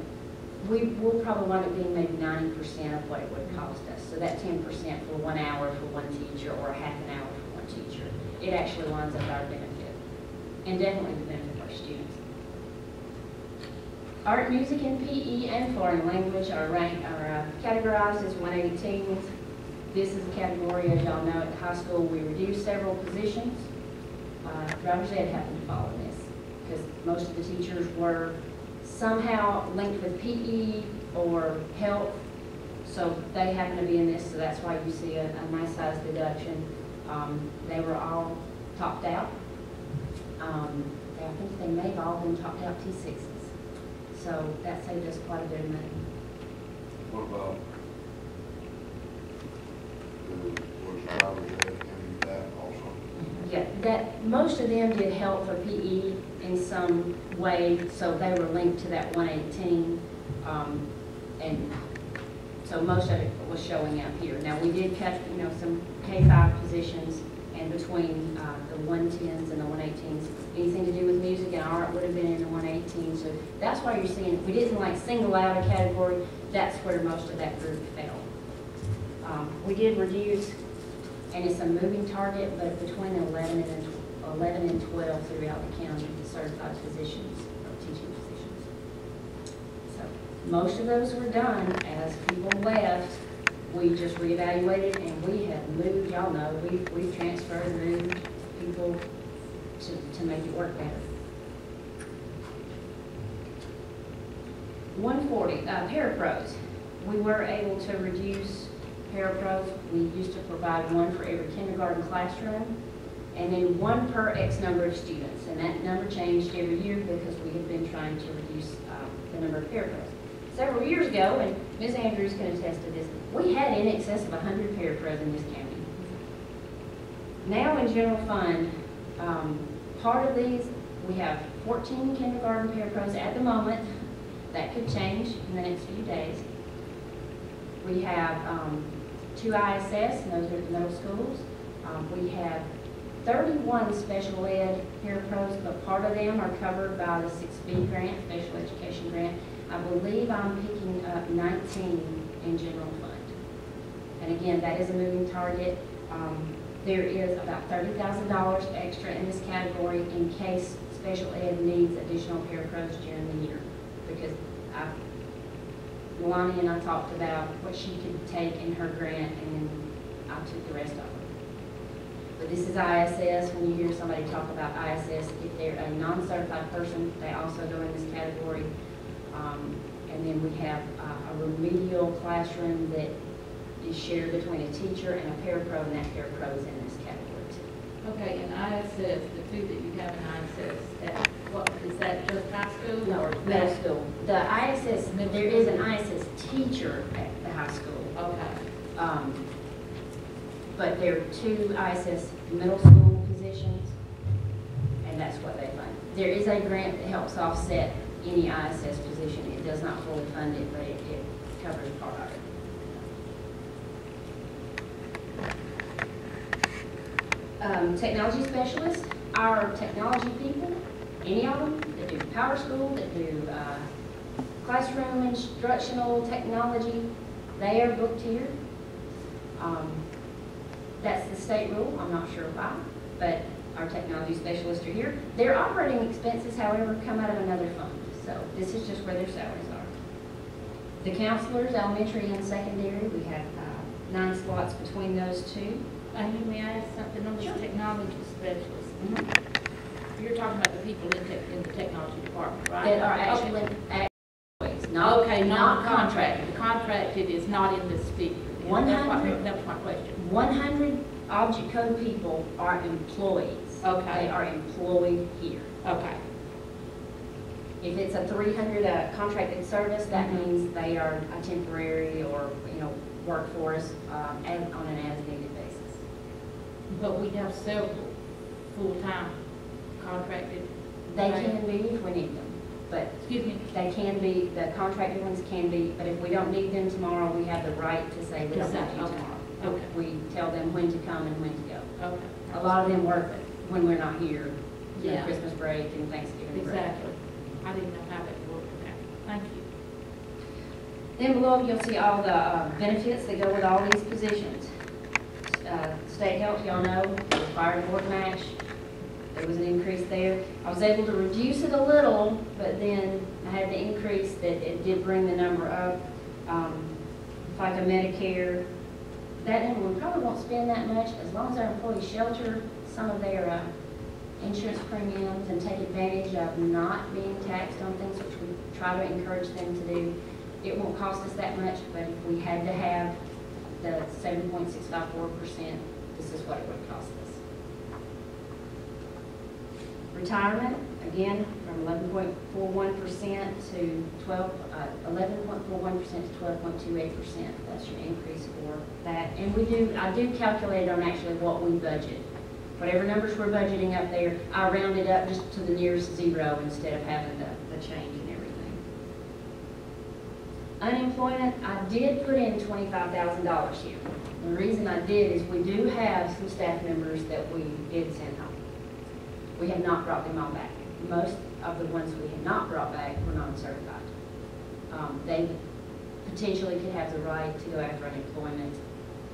we'll probably wind up being maybe 90% of what it would cost us. So that 10% for 1 hour for one teacher, or a half an hour for one teacher, it actually winds up our benefit, and definitely the benefit of our students. Art, music, and PE and foreign language are categorized as 118s. This is a category, as y'all know, at the high school, we reduced several positions. Driver's ed happened to fall in this, because most of the teachers were somehow linked with PE or health, so they happen to be in this, so that's why you see a nice size deduction. They were all topped out. I think they may have all been topped out T6s. So that saved us quite a bit of money. What about was driver's ed and that also? Yeah, that, most of them did health or PE in some way, so they were linked to that 118. And so most of it was showing up here. Now, we did cut, you know, some K-5 positions, and between the 110s and the 118s, anything to do with music and art would have been in the 118. So that's why you're seeing, we didn't like single out a category, that's where most of that group fell. We did reduce, and it's a moving target, but between 11 and 12 throughout the county, certified positions, or teaching positions. So most of those were done as people left. We just reevaluated, and we have moved, y'all know, we've transferred and moved people to make it work better. 140, parapros. We were able to reduce parapros. We used to provide 1 for every kindergarten classroom, and then 1 per X number of students. And that number changed every year because we have been trying to reduce the number of parapros. Several years ago, and Ms. Andrews can attest to this, we had in excess of 100 parapros in this county. Now in general fund, part of these, we have 14 kindergarten parapros at the moment. That could change in the next few days. We have 2 ISS, and those are the middle schools. We have 31 special ed parapros, but part of them are covered by the 6B grant, special education grant. I believe I'm picking up 19 in general fund. And again, that is a moving target. There is about $30,000 extra in this category in case special ed needs additional parapros during the year. Because Lonnie and I talked about what she could take in her grant, and then I took the rest of it. But this is ISS. When you hear somebody talk about ISS, if they're a non-certified person, they also go in this category. And then we have a remedial classroom that is shared between a teacher and a parapro, and that parapro is in this category too. Okay, and ISS, the two that you have in ISS, what, is that just high school? No, or is middle that- school. The ISS, there is an ISS teacher at the high school. Okay, But there are 2 ISS middle school positions, and that's what they fund. There is a grant that helps offset any ISS position. It does not fully fund it, but it covers part of it. Technology specialists, our technology people, any of them that do Power School, that do classroom instructional technology, they are booked here. That's the state rule. I'm not sure why, but our technology specialists are here. Their operating expenses, however, come out of another fund. So this is just where their salaries are. The counselors, elementary and secondary, we have 9 slots between those 2. Amy, may I ask something on the Sure. technology specialist? Mhm. You're talking about the people in the technology department, right? That are Okay. actually employees, not Okay, not contracted. contracted. The contracted is not in this figure. That was 100. my question. 100 object code people are employees. Okay. They are employed here. Okay, If it's a 300 contracted service, that Mhm. means they are a temporary or, work for us on an as-needed basis. but we have several full-time contracted. They Right. can be if we need them, but Excuse me. they can be, the contracted ones can be, but if we don't need them tomorrow, we have the right to say we To don't say, need you okay, tomorrow. okay. We tell them when to come and when to go. Okay. A lot of them work when we're not here, Yeah. Christmas break and Thanksgiving break. Exactly. I didn't know how that worked out. Thank you. Then below, you'll see all the benefits that go with all these positions. State health, y'all know, required board match. There was an increase there. I was able to reduce it a little, but then I had the increase that it did bring the number up. FICA Medicare, that number, we probably won't spend that much as long as our employees shelter some of their insurance premiums and take advantage of not being taxed on things, which we try to encourage them to do. It won't cost us that much, but if we had to have the 7.654%, this is what it would cost us. Retirement, again, from 11.41% to 11.41% to 12.28%. That's your increase for that. And I do calculate on actually what we budget. Whatever numbers we're budgeting up there, I round it up just to the nearest 0 instead of having the change and everything. Unemployment, I did put in $25,000 here. The reason I did is we do have some staff members that we did send home. We have not brought them all back. Most of the ones we have not brought back were non-certified. They potentially could have the right to go after unemployment.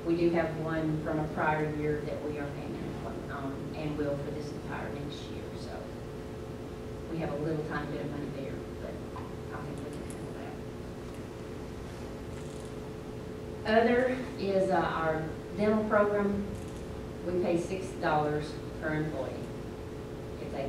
We do have one from a prior year that we are paying unemployment on and will for this entire next year. So we have a little tiny bit of money there, but I think we can handle that. Other is our dental program. We pay $6 per employee. If they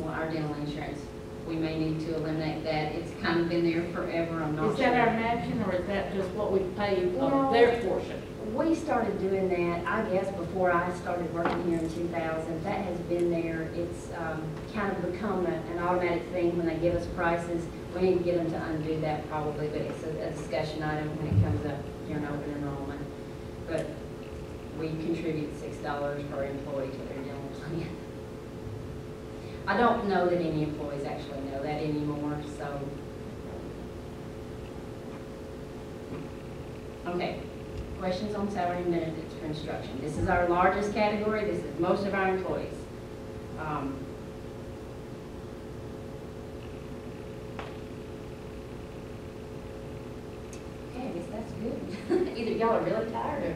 want our dental insurance, we may need to eliminate that. It's kind of been there forever. I'm not Is sure. that our matching, or is that just what we pay No. of their portion? We started doing that, I guess, before I started working here in 2000. That has been there. It's kind of become an automatic thing when they give us prices. We need to get them to undo that probably, but it's a discussion item when it comes up during open enrollment. But we contribute $6 per employee to their dental plan. I don't know that any employees actually know that anymore, so. Okay. Questions on salary and benefits for instruction. This is our largest category. This is most of our employees. Okay, I guess that's good. Either y'all are really tired or.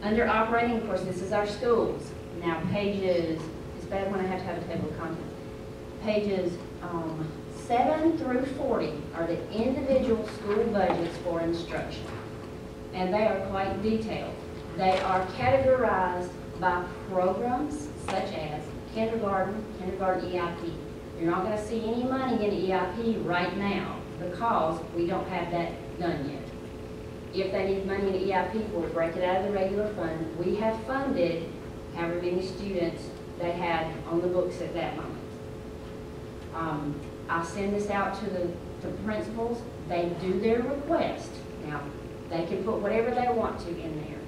Under operating, of course, this is our schools. Now pages, is it's bad when I have to have a table of contents. Pages 7 through 40 are the individual school budgets for instruction. And they are quite detailed. They are categorized by programs such as kindergarten EIP. You're not going to see any money in EIP right now because we don't have that done yet. If they need money in EIP, we'll break it out of the regular fund. We have funded however many students they had on the books at that moment. I send this out to the principals. They do their request. Now, they can put whatever they want to in there.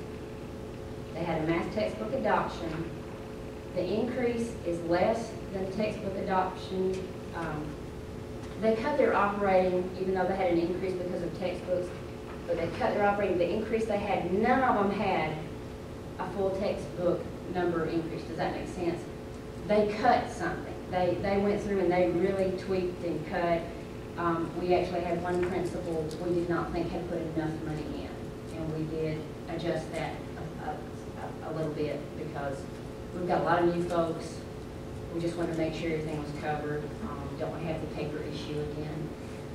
They had a math textbook adoption. The increase is less than textbook adoption. They cut their operating, even though they had an increase because of textbooks, but they cut their operating. The increase they had, none of them had a full textbook number increase. Does that make sense? They cut something. They went through and they really tweaked and cut. We actually had one principal we did not think had put enough money in, and we did adjust that a little bit because we've got a lot of new folks. We just wanted to make sure everything was covered. Don't want to have the paper issue again.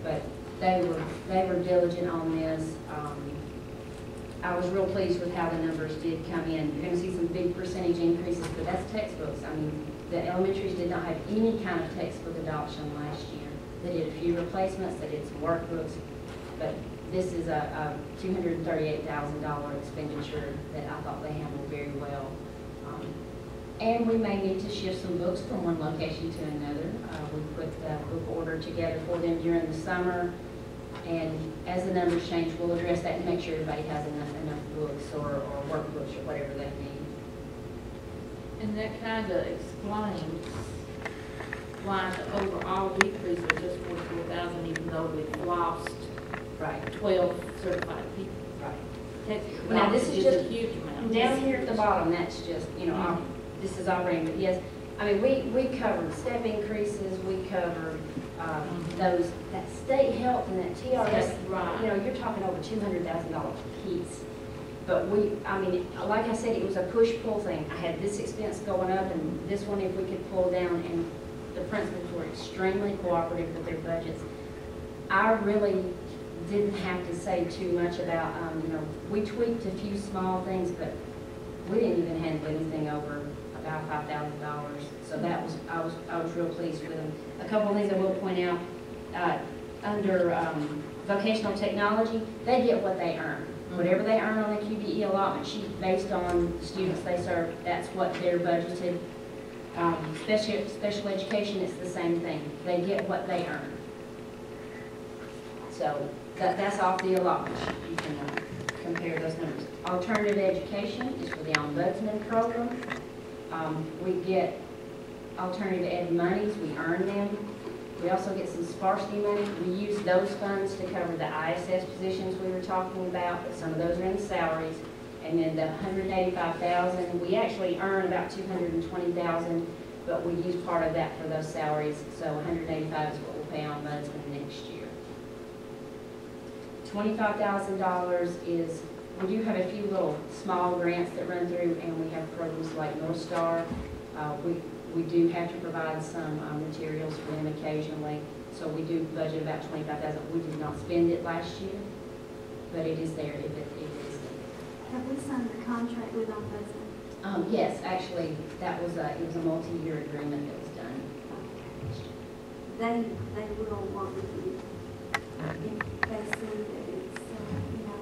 But they were diligent on this. I was real pleased with how the numbers did come in. You're going to see some big percentage increases, but that's textbooks. I mean, the elementaries did not have any kind of textbook adoption last year. They did a few replacements, they did some workbooks, but this is a $238,000 expenditure that I thought they handled very well. And we may need to shift some books from one location to another. We put the book order together for them during the summer, and as the numbers change, we'll address that and make sure everybody has enough books or workbooks or whatever they need. And that kind of explains why the overall decrease was just 44,000, even though we've lost Right. 12 certified people. Right. Textbook Now, this is just a huge amount. down here at the bottom, that's just, you know, this is operating, but yes, I mean, we covered step increases, we covered that state health and that TRS, Right. you know, you're talking over $200,000 a piece. But I mean, like I said, it was a push-pull thing. I had this expense going up and this one if we could pull down, and the principals were extremely cooperative with their budgets. I really didn't have to say too much about, you know, we tweaked a few small things, but we didn't even handle anything over about $5,000. So that was, I was real pleased with them. A couple of things I will point out, under vocational technology, they get what they earn. Whatever they earn on the QBE allotment sheet based on the students they serve, that's what they're budgeted. Special education, it's the same thing. They get what they earn. So that's off the allotment sheet. You can compare those numbers. Alternative education is for the ombudsman program. We get alternative ed monies, we earn them. We also get some sparsity money. We use those funds to cover the ISS positions we were talking about, but some of those are in salaries. And then the $185,000, we actually earn about $220,000, but we use part of that for those salaries. So $185,000 is what we'll pay ombudsman next year. $25,000 is, we do have a few little small grants that run through, and we have programs like North Star. We do have to provide some materials for them occasionally, so we do budget about $25,000. We did not spend it last year, but it is there if it is needed. Have we signed the contract with ombudsman? Yes, actually, it was a multi-year agreement that was done. They will work with you if they see that it's, you know,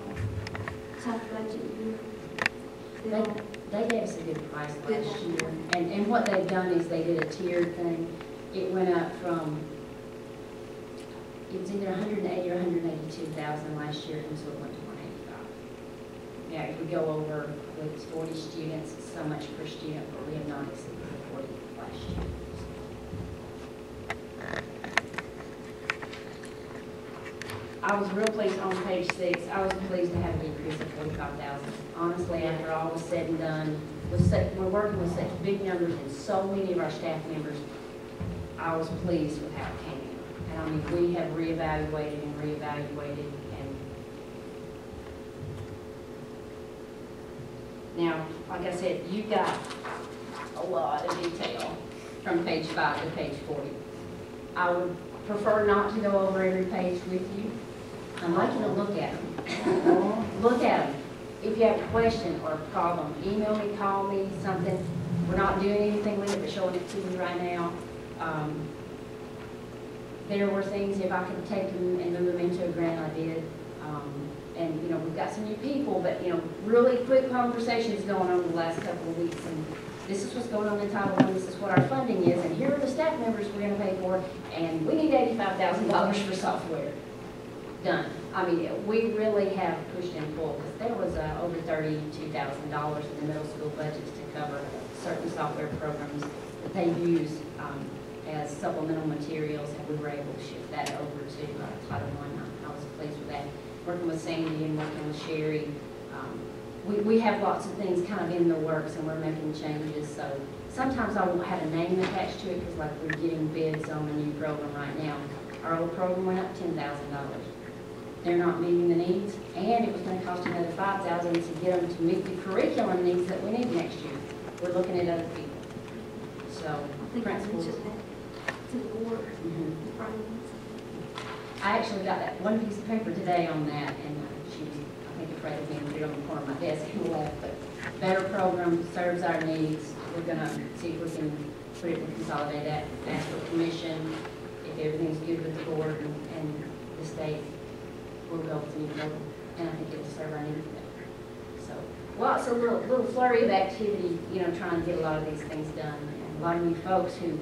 tough budget year. They gave us a good price last year, and what they've done is they did a tiered thing. It went up from, it was either $180,000 or $182,000 last year, and so it went to $185,000. Now, if we go over with 40 students, it's so much per student, but we have not exceeded the 40 last year. I was real pleased on page 6. I was pleased to have an increase of $45,000. Honestly, after all was said and done, we're working with such big numbers and so many of our staff members, I was pleased with how it came in. And I mean, we have reevaluated and reevaluated, and now, like I said, you've got a lot of detail. from page 5 to page 40. I would prefer not to go over every page with you. I'd like you to look at them. Look at them. If you have a question or a problem, email me, call me, something. We're not doing anything with it, but showing it to you right now. There were things, if I could take them and move them into a grant, I did. And, you know, we've got some new people, but, you know, really quick conversations going on the last couple of weeks. And this is what's going on in Title I, this is what our funding is, and here are the staff members we're going to pay for, and we need $85,000 for software. Done. I mean, we really have pushed and pulled, because there was over $32,000 in the middle school budgets to cover certain software programs that they use as supplemental materials, and we were able to shift that over to Title I. I was pleased with that. Working with Sandy and working with Sherry, we have lots of things kind of in the works, and we're making changes. So sometimes I won't have a name attached to it, because like we're getting bids on a new program right now. Our old program went up $10,000. They're not meeting the needs, and it was going to cost another $5,000 to get them to meet the curriculum needs that we need next year. We're looking at other people. So I think I principals. mentioned that to the board. I actually got that one piece of paper today on that, and she was, I think, afraid of me and put it on the corner of my desk and left. But better program, serves our needs. We're going to see if we can put it and consolidate that, ask for permission. If everything's good with the board and the state, we'll go with the new program, and I think it'll serve our needs better. So lots of little flurry of activity, you know, trying to get a lot of these things done. And a lot of new folks who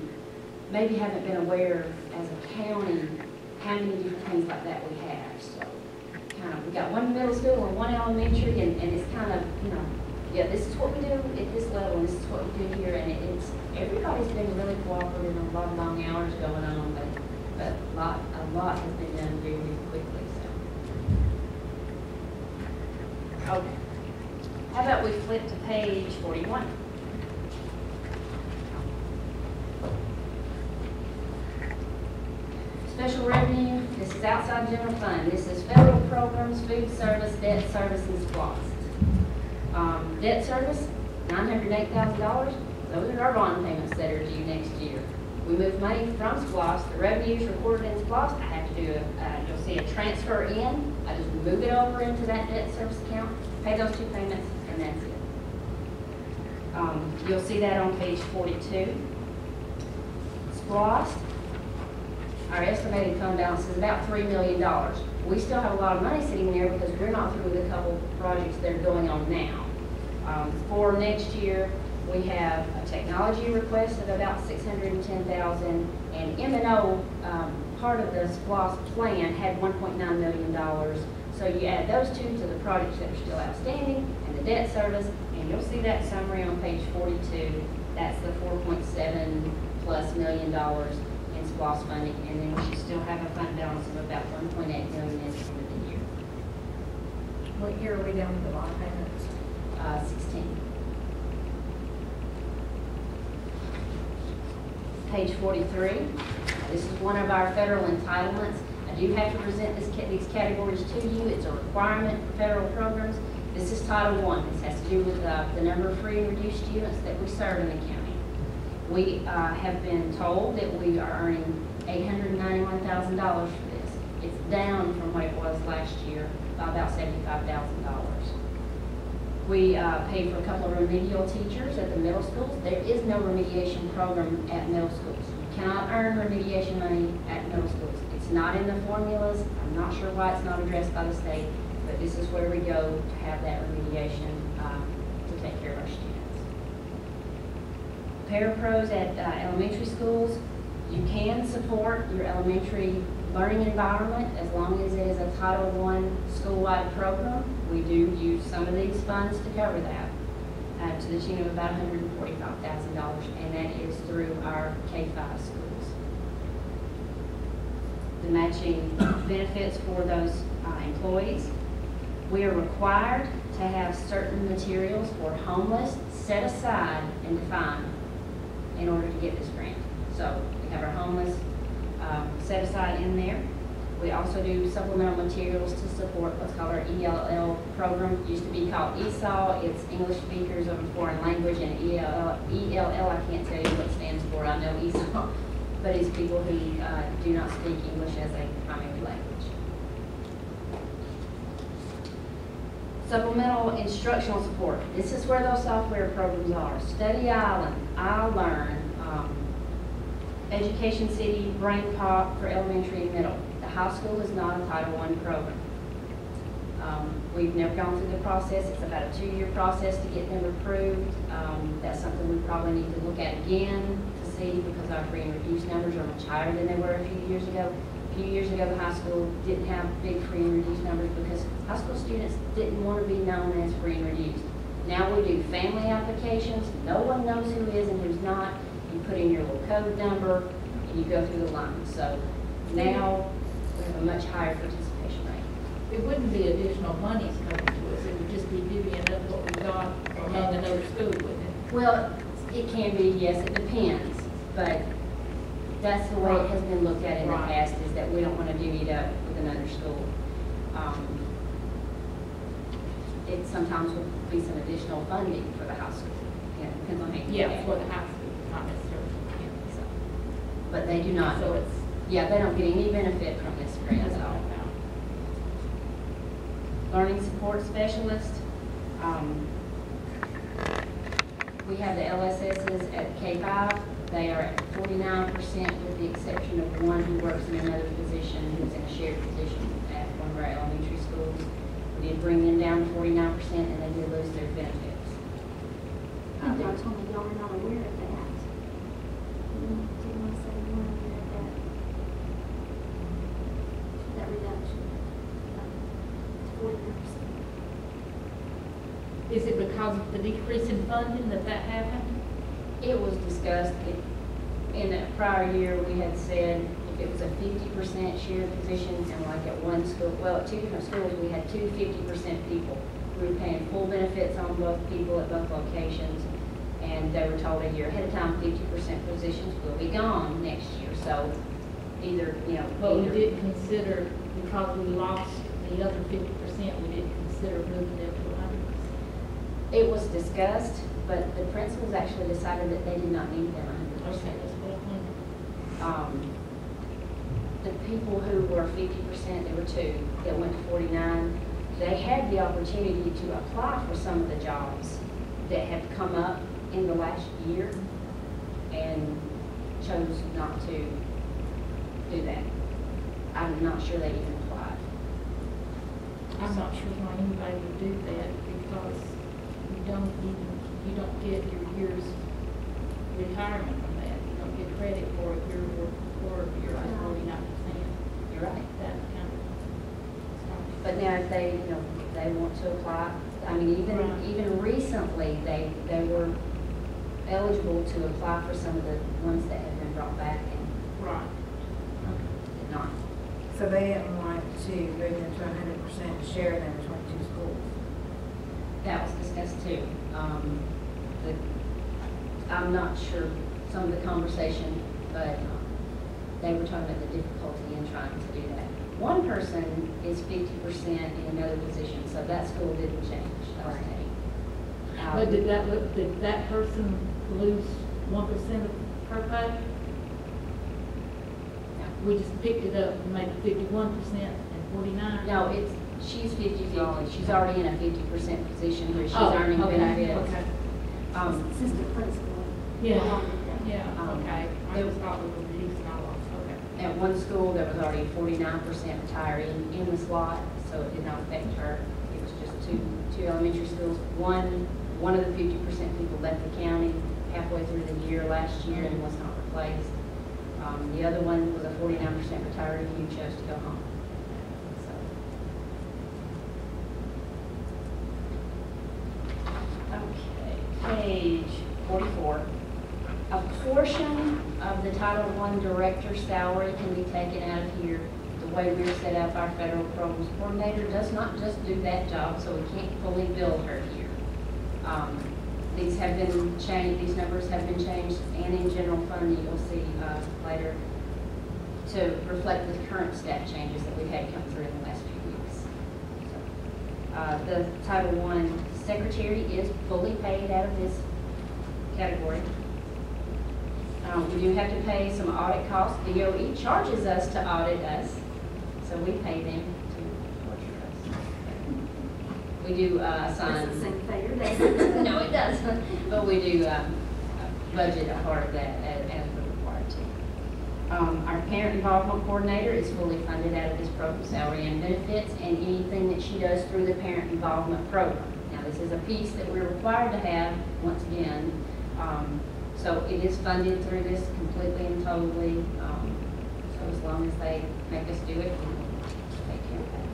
maybe haven't been aware as a county how many different things like that we have. So kind of, we got one middle school and one elementary, and it's kind of, you know, yeah, this is what we do at this level, and this is what we do here, and it's everybody's been really cooperative, and a lot of long hours going on, but a lot has been done very, very quickly. So, okay. How about we flip to page 41? Special revenue, this is outside general fund. This is federal programs, food service, debt service, and SPLOST. Debt service, $908,000. Those are our bond payments that are due next year. We move money from SPLOST. The revenues recorded in SPLOST, I have to do you'll see a transfer in. I just move it over into that debt service account, pay those two payments, and that's it. You'll see that on page 42. SPLOST. Our estimated fund balance is about $3 million. We still have a lot of money sitting there because we're not through with a couple projects that are going on now. For next year, we have a technology request of about $610,000, and M&O, part of the SPLOST plan, had $1.9 million. So you add those two to the projects that are still outstanding and the debt service, and you'll see that summary on page 42. That's the $4.7+ million in SPLOST funding, and then we should still have a fund balance of about $1.8 million at the end of the year. What year are we down with the bond payments? 16. Page 43. This is one of our federal entitlements. I do have to present these categories to you. It's a requirement for federal programs. This is Title I. This has to do with the number of free and reduced students that we serve in the county. We have been told that we are earning $891,000 for this. It's down from what it was last year by about $75,000. We pay for a couple of remedial teachers at the middle schools. There is no remediation program at middle schools. You cannot earn remediation money at middle schools. It's not in the formulas. I'm not sure why it's not addressed by the state, but this is where we go to have that remediation to take care of our students. Parapros at elementary schools, you can support your elementary learning environment as long as it is a Title I school-wide program. We do use some of these funds to cover that to the tune of about $145,000, and that is through our K-5 schools. The matching benefits for those employees. We are required to have certain materials for homeless set aside and defined in order to get this grant. So we have our homeless set aside in there. We also do supplemental materials to support what's called our ELL program. It used to be called ESOL. It's English Speakers of a Foreign Language, and ELL, I can't tell you what it stands for. I know ESOL, but it's people who do not speak English as a primary language. Supplemental instructional support. This is where those software programs are. Study Island, iLearn, Education City, Brain Pop for elementary and middle. The high school is not a Title I program. We've never gone through the process. It's about a 2-year process to get them approved. That's something we probably need to look at again to see, because our free and reduced numbers are much higher than they were a few years ago. A few years ago, the high school didn't have big free and reduced numbers because high school students didn't want to be known as free and reduced. Now we do family applications. No one knows who is and who's not. You put in your little code number and you go through the line. So now we have a much higher participation rate. It wouldn't be additional monies coming to us, it would just be divvying up what we got among another school, wouldn't it? Well, it can be, yes, it depends, but that's the way it has been looked at in the past, is that we don't want to divvy it up with another school. It sometimes will be some additional funding for the high school. Yeah, it depends on how you Yeah, get it. for the high school, not necessarily. So, but they do not. So it's. Yeah, they don't get any benefit from this grant at all. Learning support specialist. We have the LSSs at K-5. They are at 49% with the exception of one who works in another position, who's in a shared position at one of our elementary schools. We did bring them down to 49% and they did lose their benefits. I think y'all told me y'all were not aware of that. Didn't want to say you weren't aware of that. That reduction. 49%. Is it because of the decrease in funding that happened? It was discussed, in the prior year, we had said if it was a 50% shared position, and like at one school, well, at 2 different schools, we had 2 50% people. We were paying full benefits on both people at both locations, and they were told a year ahead of time, 50% positions will be gone next year. So either, But we did consider, because we lost the other 50%, we didn't consider moving them to 100%. It was discussed, but the principals actually decided that they did not need them 100%. Okay, that's what I wondered. The people who were 50%, there were 2 that went to 49. They had the opportunity to apply for some of the jobs that have come up in the last year and chose not to do that. I'm not sure they even applied. I'm not sure why anybody would do that, because you don't get your year's retirement from that. You don't get credit for your work or your 49%. You're right. That kind of. But now if they, they want to apply, I mean, even recently, they were eligible to apply for some of the ones that have been brought back and Right. did not. So they didn't want to move them to 100% and share them between 2 schools. That was discussed too. I'm not sure some of the conversation, but they were talking about the difficulty in trying to do that. One person is 50% in another position, so that school didn't change. That was Teddy. But did that person lose 1% of her pay? We just picked it up and made it 51% and 49%? No, she's 50-50. She's already in a 50% position where she's earning okay, benefits. Okay. Assistant principal. Yeah, yeah, Um, okay. I just thought we were reducing our loss, okay. At one school, there was already 49% retiree in the slot, so it did not affect her. It was just two elementary schools. One of the 50% people left the county halfway through the year last year and was not replaced. The other one was a 49% retiree who chose to go home. So. Okay, page 44. A portion of the Title I director's salary can be taken out of here. The way we're set up, our federal programs coordinator does not just do that job, so we can't fully bill her here. These have been changed, these numbers have been changed, and in general fund, you'll see later. to reflect the current staff changes that we've had come through in the last few weeks. So, the Title I secretary is fully paid out of this category. We do have to pay some audit costs. DOE charges us to audit us, so we pay them to torture us. We do assign. Doesn't seem fair, does it? No, it doesn't, but we do budget a part of that as we're required to. Our parent involvement coordinator is fully funded out of this program, salary and benefits, and anything that she does through the parent involvement program. Now, this is a piece that we're required to have, once again, so it is funded through this completely and totally. So as long as they make us do it, we will take care of that.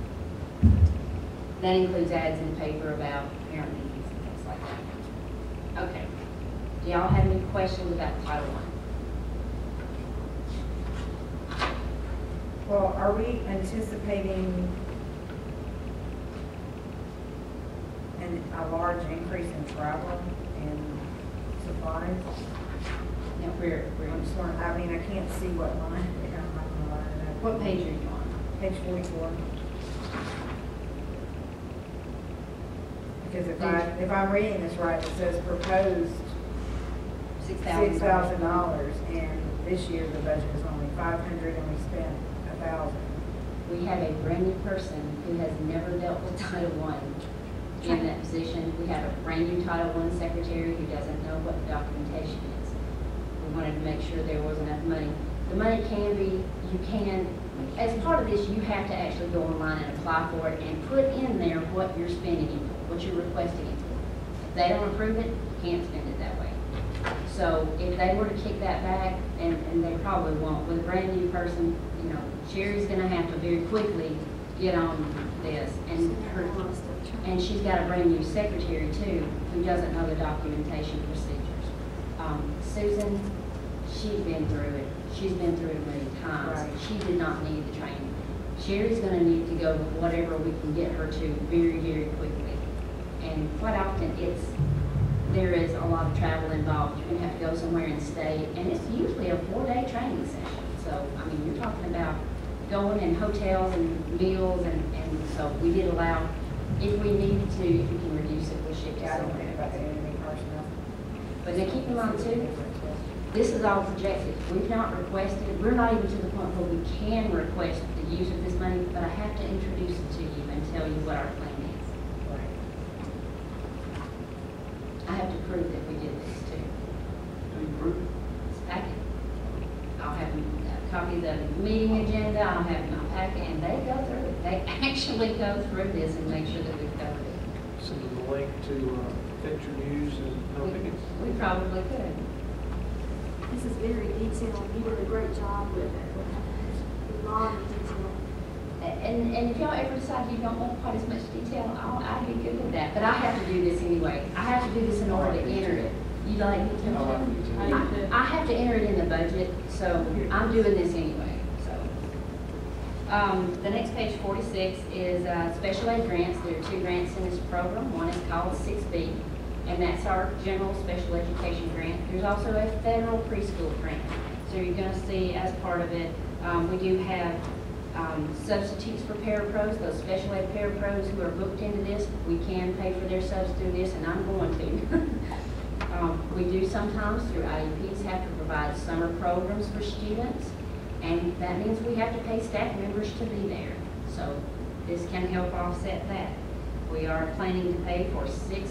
That includes ads in the paper about parent meetings and things like that. Okay. Do y'all have any questions about Title I? Well, are we anticipating a large increase in travel and supplies? Yeah, we're I'm just wondering, I mean, I can't see what line, I'm not gonna line it up. what page are you on? Page 44. Because if I'm reading this right, it says proposed $6,000, and this year the budget is only $500, and we spent $1,000. We have a brand new person who has never dealt with Title I in that position. We have a brand new Title I secretary who doesn't know what the documentation is. We wanted to make sure there was enough money. The money can be, as part of this, you have to actually go online and apply for it and put in there what you're spending it for, what you're requesting it for. If they don't approve it, you can't spend it that way. So if they were to kick that back, and they probably won't, with a brand new person, you know, Sherry's gonna have to very quickly get on this, and she's got a brand new secretary too, who doesn't know the documentation procedures. Susan, she's been through it. She's been through it many times. Right. She did not need the training. Sherry's gonna need to go with whatever we can get her to very, very quickly. And quite often there is a lot of travel involved. You're gonna have to go somewhere and stay, and it's usually a 4-day training session. So, I mean, you're talking about going in hotels and meals, and so we did allow, if we needed to, if we can reduce it, we'll shift it Yeah, I don't think somewhere. about anything personal. But then keep in mind too, this is all projected. We've not requested, we're not even to the point where we can request the use of this money, but I have to introduce it to you and tell you what our plan is. Right. I have to prove that we did this too. Do you prove it? It's packet. I'll have a copy of the meeting agenda, I'll have my packet, and they go through it. They actually go through this and make sure that we've covered it. Send them a link to Picture News and no Pickens. We probably could. This is very detailed. You did a great job with it. A lot of detail. And if y'all ever decide you don't want quite as much detail, I'd be good with that. But I have to do this anyway. I have to do this in order to enter it. You like me to? I do too. I have to enter it in the budget, so I'm doing this anyway, so. The next page, 46, is special ed grants. There are 2 grants in this program. One is called 6B, and that's our general special education grant. There's also a federal preschool grant. So you're going to see as part of it, we do have substitutes for parapros, those special ed parapros who are booked into this. We can pay for their subs through this, and I'm going to. We do sometimes through IEPs have to provide summer programs for students, and that means we have to pay staff members to be there. So this can help offset that. We are planning to pay for 12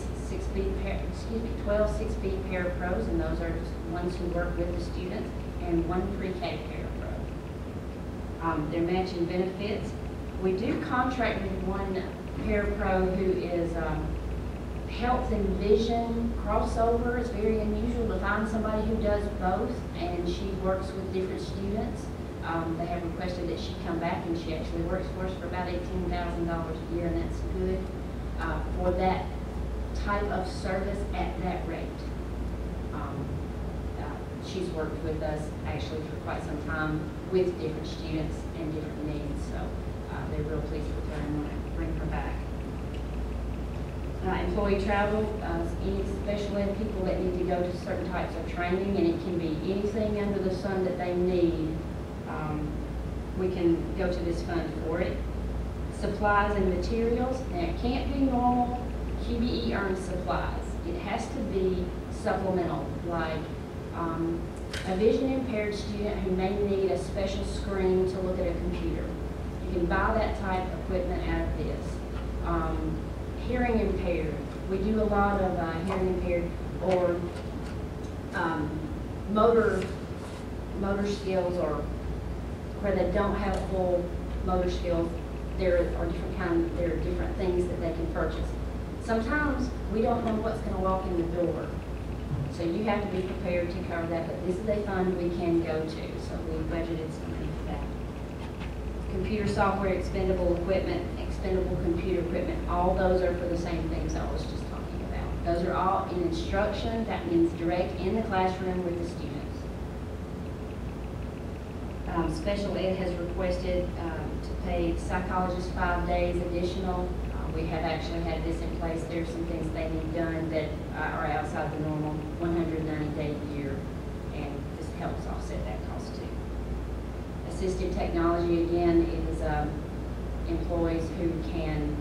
6B parapros, and those are ones who work with the students, and 1 pre-K parapro. They're matching benefits. We do contract with 1 parapro who is health and vision crossover. It's very unusual to find somebody who does both, and she works with different students. They have requested that she come back, and she actually works for us for about $18,000 a year, and that's good for that type of service at that rate. She's worked with us actually for quite some time with different students and different needs, so they're real pleased with her and want to bring her back. Employee travel, any special ed people that need to go to certain types of training, and it can be anything under the sun that they need. we can go to this fund for it. Supplies and materials, now it can't be normal QBE earned supplies. It has to be supplemental, like a vision impaired student who may need a special screen to look at a computer. You can buy that type of equipment out of this. Hearing impaired, we do a lot of hearing impaired or motor skills, or where they don't have full motor skills. There are different things that they can purchase. Sometimes we don't know what's going to walk in the door, so you have to be prepared to cover that. But this is a fund we can go to, so we budgeted some money for that. Computer software, expendable equipment, expendable computer equipment. All those are for the same things I was just talking about. Those are all in instruction. That means direct in the classroom with the students. Special ed has requested to pay psychologists 5 days additional. We have actually had this in place. There's some things they need done that are outside the normal 190-day year, and this helps offset that cost too. Assistive technology, again, is employees who can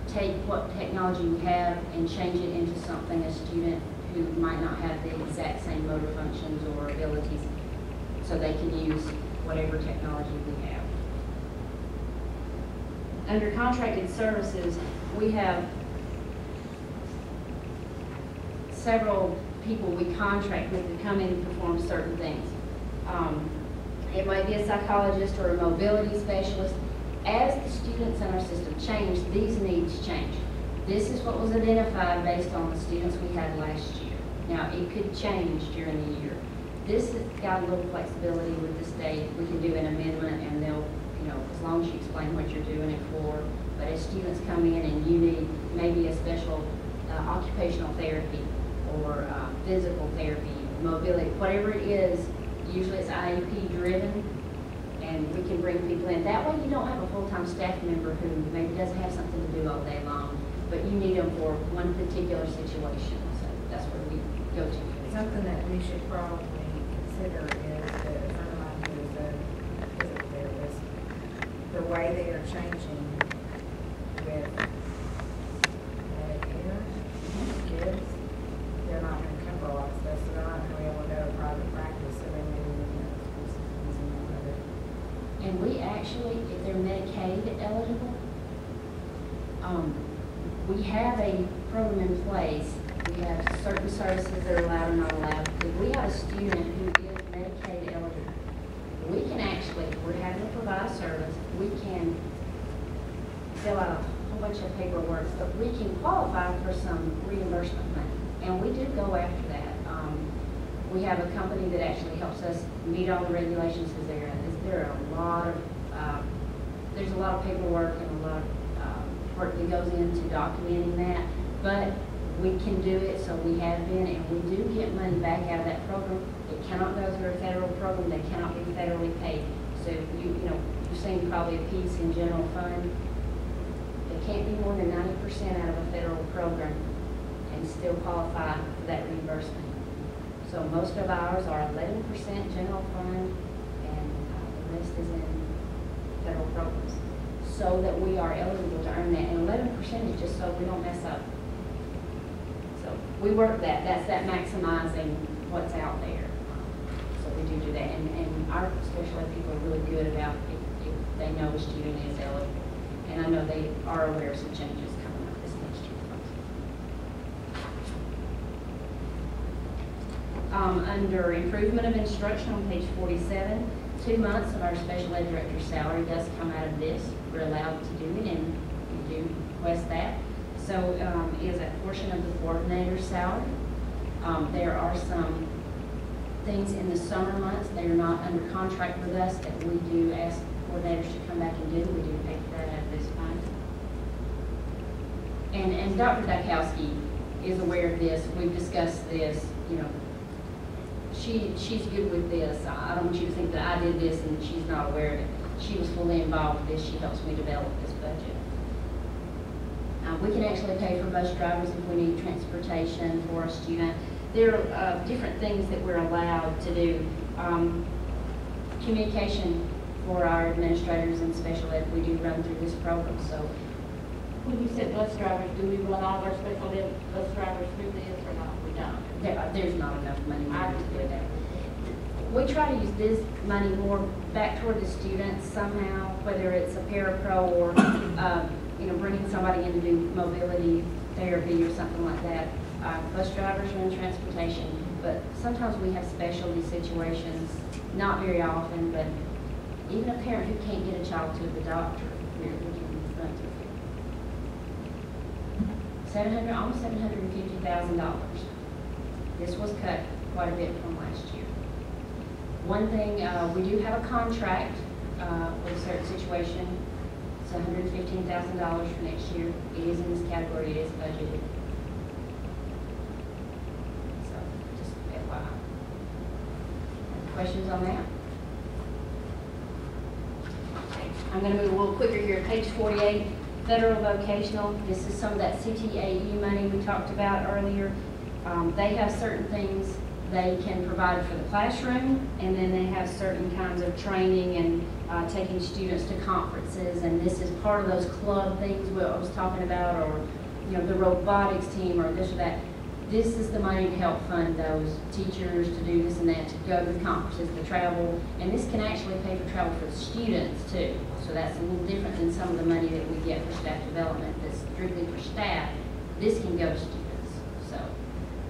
take what technology we have and change it into something a student who might not have the exact same motor functions or abilities, so they can use whatever technology we have. Under contracted services, we have several people we contract with to come in and perform certain things. It might be a psychologist or a mobility specialist. As the students in our system change, these needs change. This is what was identified based on the students we had last year. Now, it could change during the year. This has got a little flexibility with the state. We can do an amendment, and they'll, as long as you explain what you're doing it for. But as students come in and you need maybe a special occupational therapy or physical therapy, mobility, whatever it is, usually it's IEP driven, and we can bring people in. That way you don't have a full-time staff member who maybe doesn't have something to do all day long, but you need them for one particular situation. So that's where we go to. Something that we should probably consider is that a friend of mine who is a physical therapist, the way they are changing with Medicare kids, they're not going to cover a lot of stuff, so they're not going to be able to go to private practice, so they may be looking at school systems and all of it. And we actually, if they're Medicaid eligible, we have a program in place. We have certain services that are allowed and not allowed. If we have a student who is Medicaid eligible, we can actually, if we're having to provide a service, we can fill out a whole bunch of paperwork, but we can qualify for some reimbursement money. And we do go after that. We have a company that actually helps us meet all the regulations because there are a lot of, there's a lot of paperwork and a lot of work that goes into documenting that. But we can do it, so we have been, and we do get money back out of that program. It cannot go through a federal program. They cannot be federally paid. So you've seen probably a piece in general fund. They can't be more than 90% out of a federal program and still qualify for that reimbursement. So most of ours are 11% general fund, and the rest is in federal programs, so that we are eligible to earn that. And 11% is just so we don't mess up. So we work that. That's that maximizing what's out there. So we do that. And our special ed people are really good about if they know a student is eligible. And I know they are aware of some changes coming up this next year. Under improvement of instruction on page 47, 2 months of our special ed director's salary does come out of this. We're allowed to do it, and we do request that. So is a portion of the coordinator's salary. There are some things in the summer months that are not under contract with us that we do ask coordinators to come back and do. We do pay for that out of this fund. And Dr. Dukowski is aware of this. We've discussed this. She's good with this. I don't want you to think that I did this and she's not aware of it. She was fully involved with this. She helps me develop this budget. We can actually pay for bus drivers if we need transportation for a student. There are different things that we're allowed to do. communication for our administrators and special ed. We do run through this program, so When you said bus drivers, do we run all our special ed bus drivers through this or not? We don't. there's not enough money to do that. We try to use this money more back toward the students somehow, whether it's a parapro or, bringing somebody in to do mobility therapy or something like that. Bus drivers run transportation, but sometimes we have specialty situations, not very often, but even a parent who can't get a child to the doctor, we can run through. Almost $750,000. This was cut quite a bit from last year. One thing, we do have a contract with a certain situation. It's $115,000 for next year. It is in this category, it is budgeted. So, just FYI. Questions on that? I'm going to move a little quicker here. Page 48, federal vocational. This is some of that CTAE money we talked about earlier. They have certain things they can provide for the classroom, and then they have certain kinds of training and taking students to conferences, and this is part of those club things I was talking about, or the robotics team or this or that. This is the money to help fund those teachers to do this and that, to go to the conferences, the travel, and this can actually pay for travel for the students too. So that's a little different than some of the money that we get for staff development that's strictly for staff. This can go to students. So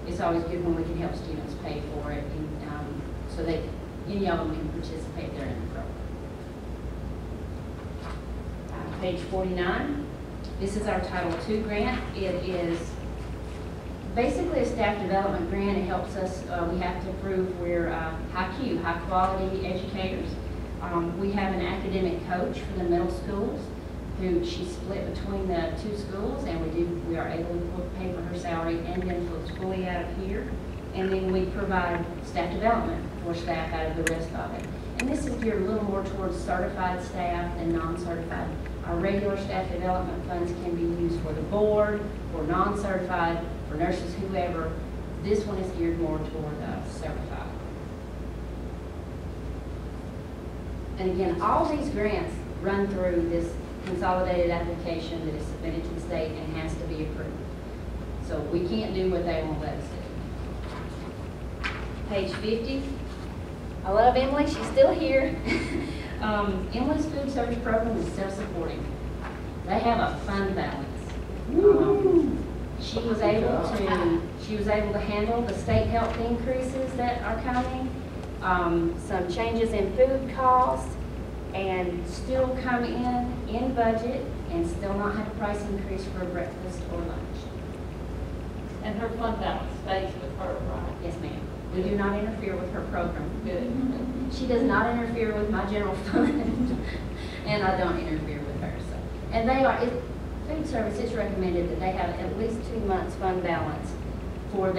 it's always good when we can help students pay for it, and so that any of them can participate there in the program. Page 49. This is our Title II grant. It is basically a staff development grant. It helps us, we have to prove we're high quality educators. We have an academic coach for the middle schools who she's split between the two schools, and we are able to pay for her salary and influence fully out of here. And then we provide staff development for staff out of the rest of it. And this is geared a little more towards certified staff than non-certified. Our regular staff development funds can be used for the board, for non-certified, for nurses, whoever. This one is geared more toward certified. And again, all these grants run through this consolidated application that is submitted to the state and has to be approved. So we can't do what they won't let us do. Page 50. I love Emily, she's still here. Emily's food service program is self-supporting. They have a fund balance. She was able to handle the state health increases that are coming, some changes in food costs, and still come in budget and still not have a price increase for breakfast or lunch. And her fund balance stays with her, right? Yes, ma'am. We do not interfere with her program. Good. She does not interfere with my general fund, and I don't interfere with her. So, and food service is recommended that they have at least 2 months fund balance for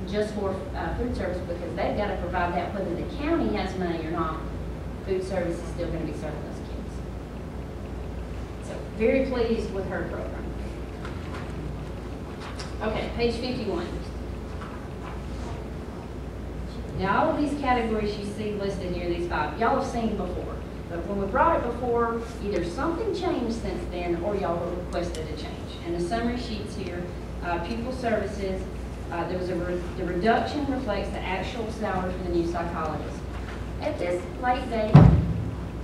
just for food service, because they've got to provide that whether the county has money or not. Food service is still going to be serving those kids. So very pleased with her program. Okay, page 51. Now all of these categories you see listed here, these 5, y'all have seen before. But when we brought it before, either something changed since then or y'all were requested a change. And the summary sheets here, pupil services, the reduction reflects the actual salary for the new psychologist. At this late date,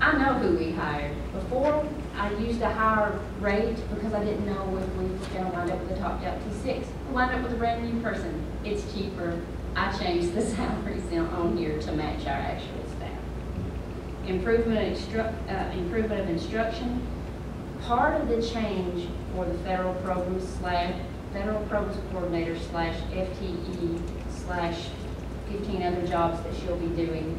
I know who we hired. Before, I used a higher rate because I didn't know if we were going to wind up with a topped out T6. We wind up with a brand new person. It's cheaper. I changed the salaries on here to match our actual staff. Improvement of instruction. Part of the change for the federal programs coordinator / FTE / 15 other jobs that she'll be doing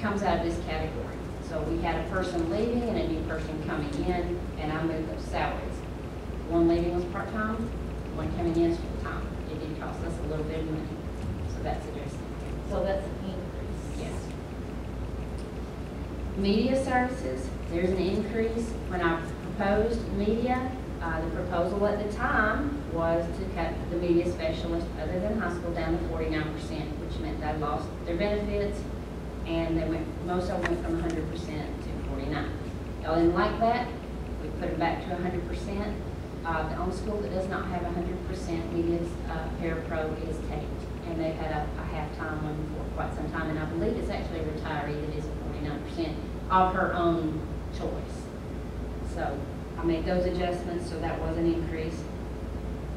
comes out of this category. So we had a person leaving and a new person coming in, and I moved those salaries. One leaving was part-time, one coming in is full-time. It did cost us a little bit of money, so that's addressed. So that's an increase. Yes. Media services, there's an increase. When I proposed media, the proposal at the time was to cut the media specialist other than high school down to 49%, which meant they lost their benefits, and most of them went from 100% to 49. Y'all didn't like that, we put them back to 100%. The only school that does not have 100% media's parapro is Tate, and they've had a half-time one for quite some time, and I believe it's actually a retiree that is a 49% of her own choice. So I made those adjustments, so that was an increase.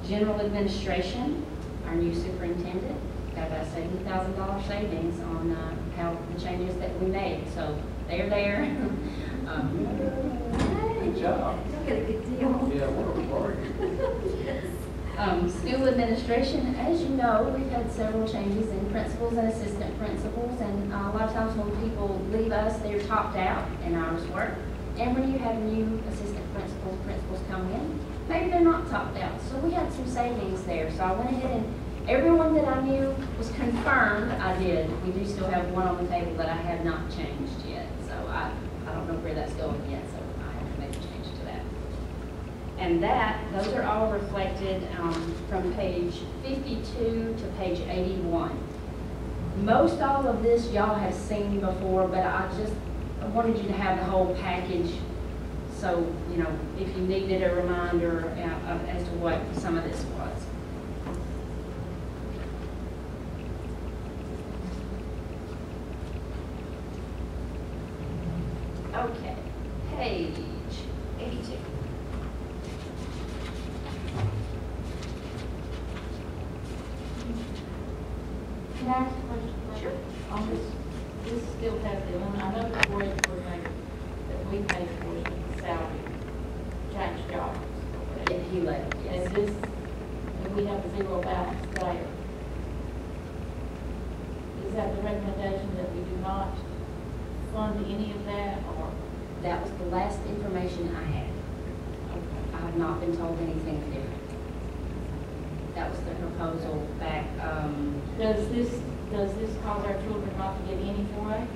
General administration, our new superintendent, got about $70,000 savings on how the changes that we made, so they're there. Good job. You'll get a good deal. Yeah, what a bargain. School administration, as you know, we've had several changes in principals and assistant principals, and a lot of times when people leave us, they're topped out in hours work. And when you have new assistant principals come in, maybe they're not topped out. So we had some savings there. So I went ahead and everyone that I knew was confirmed, I did. We do still have one on the table that I have not changed yet. So I don't know where that's going yet, so I have to make a change to that. And those are all reflected from page 52 to page 81. Most all of this y'all have seen before, but I wanted you to have the whole package. So, you know, if you needed a reminder as to what some of this was. Okay, page 82. Can I ask a question? Sure. On this still has the, I know the board coordinator that we pay for is the salary, change jobs. Yeah, he left, yes. And we have a zero balance there. Is that the recommendation that we do not fund any of that, or? That was the last information I had. I have not been told anything different. That was the proposal back, Does this cause our children not to get any 4A?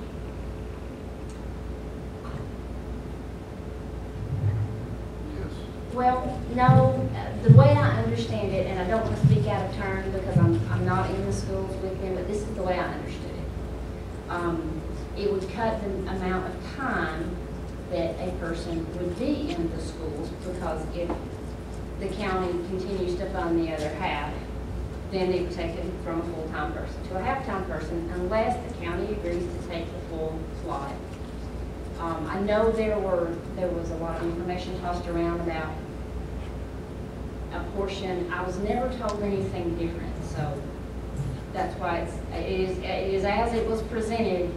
Yes. well, no, the way I understand it, and I don't want to speak out of turn because I'm not in the schools with them, but this is the way I understood it. It would cut the amount of time that a person would be in the schools, because if the county continues to fund the other half, then it would take it from a full-time person to a half-time person, unless the county agrees to take the full slot. I know there was a lot of information tossed around about a portion. I was never told anything different, so that's why it is as it was presented,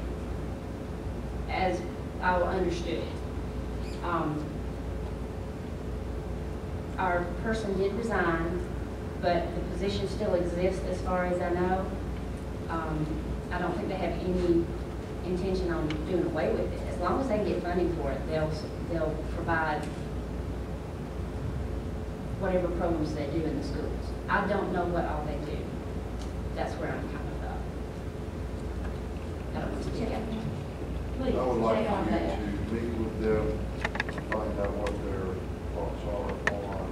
as I understood it. Our person did resign, but the position still exists as far as I know. I don't think they have any intention on doing away with it. As long as they get funding for it, they'll provide whatever programs they do in the schools. I don't know what all they do. That's where I'm kind of I don't want to speak out. Please, I would like stay on you that. to meet with them, find out what their thoughts are on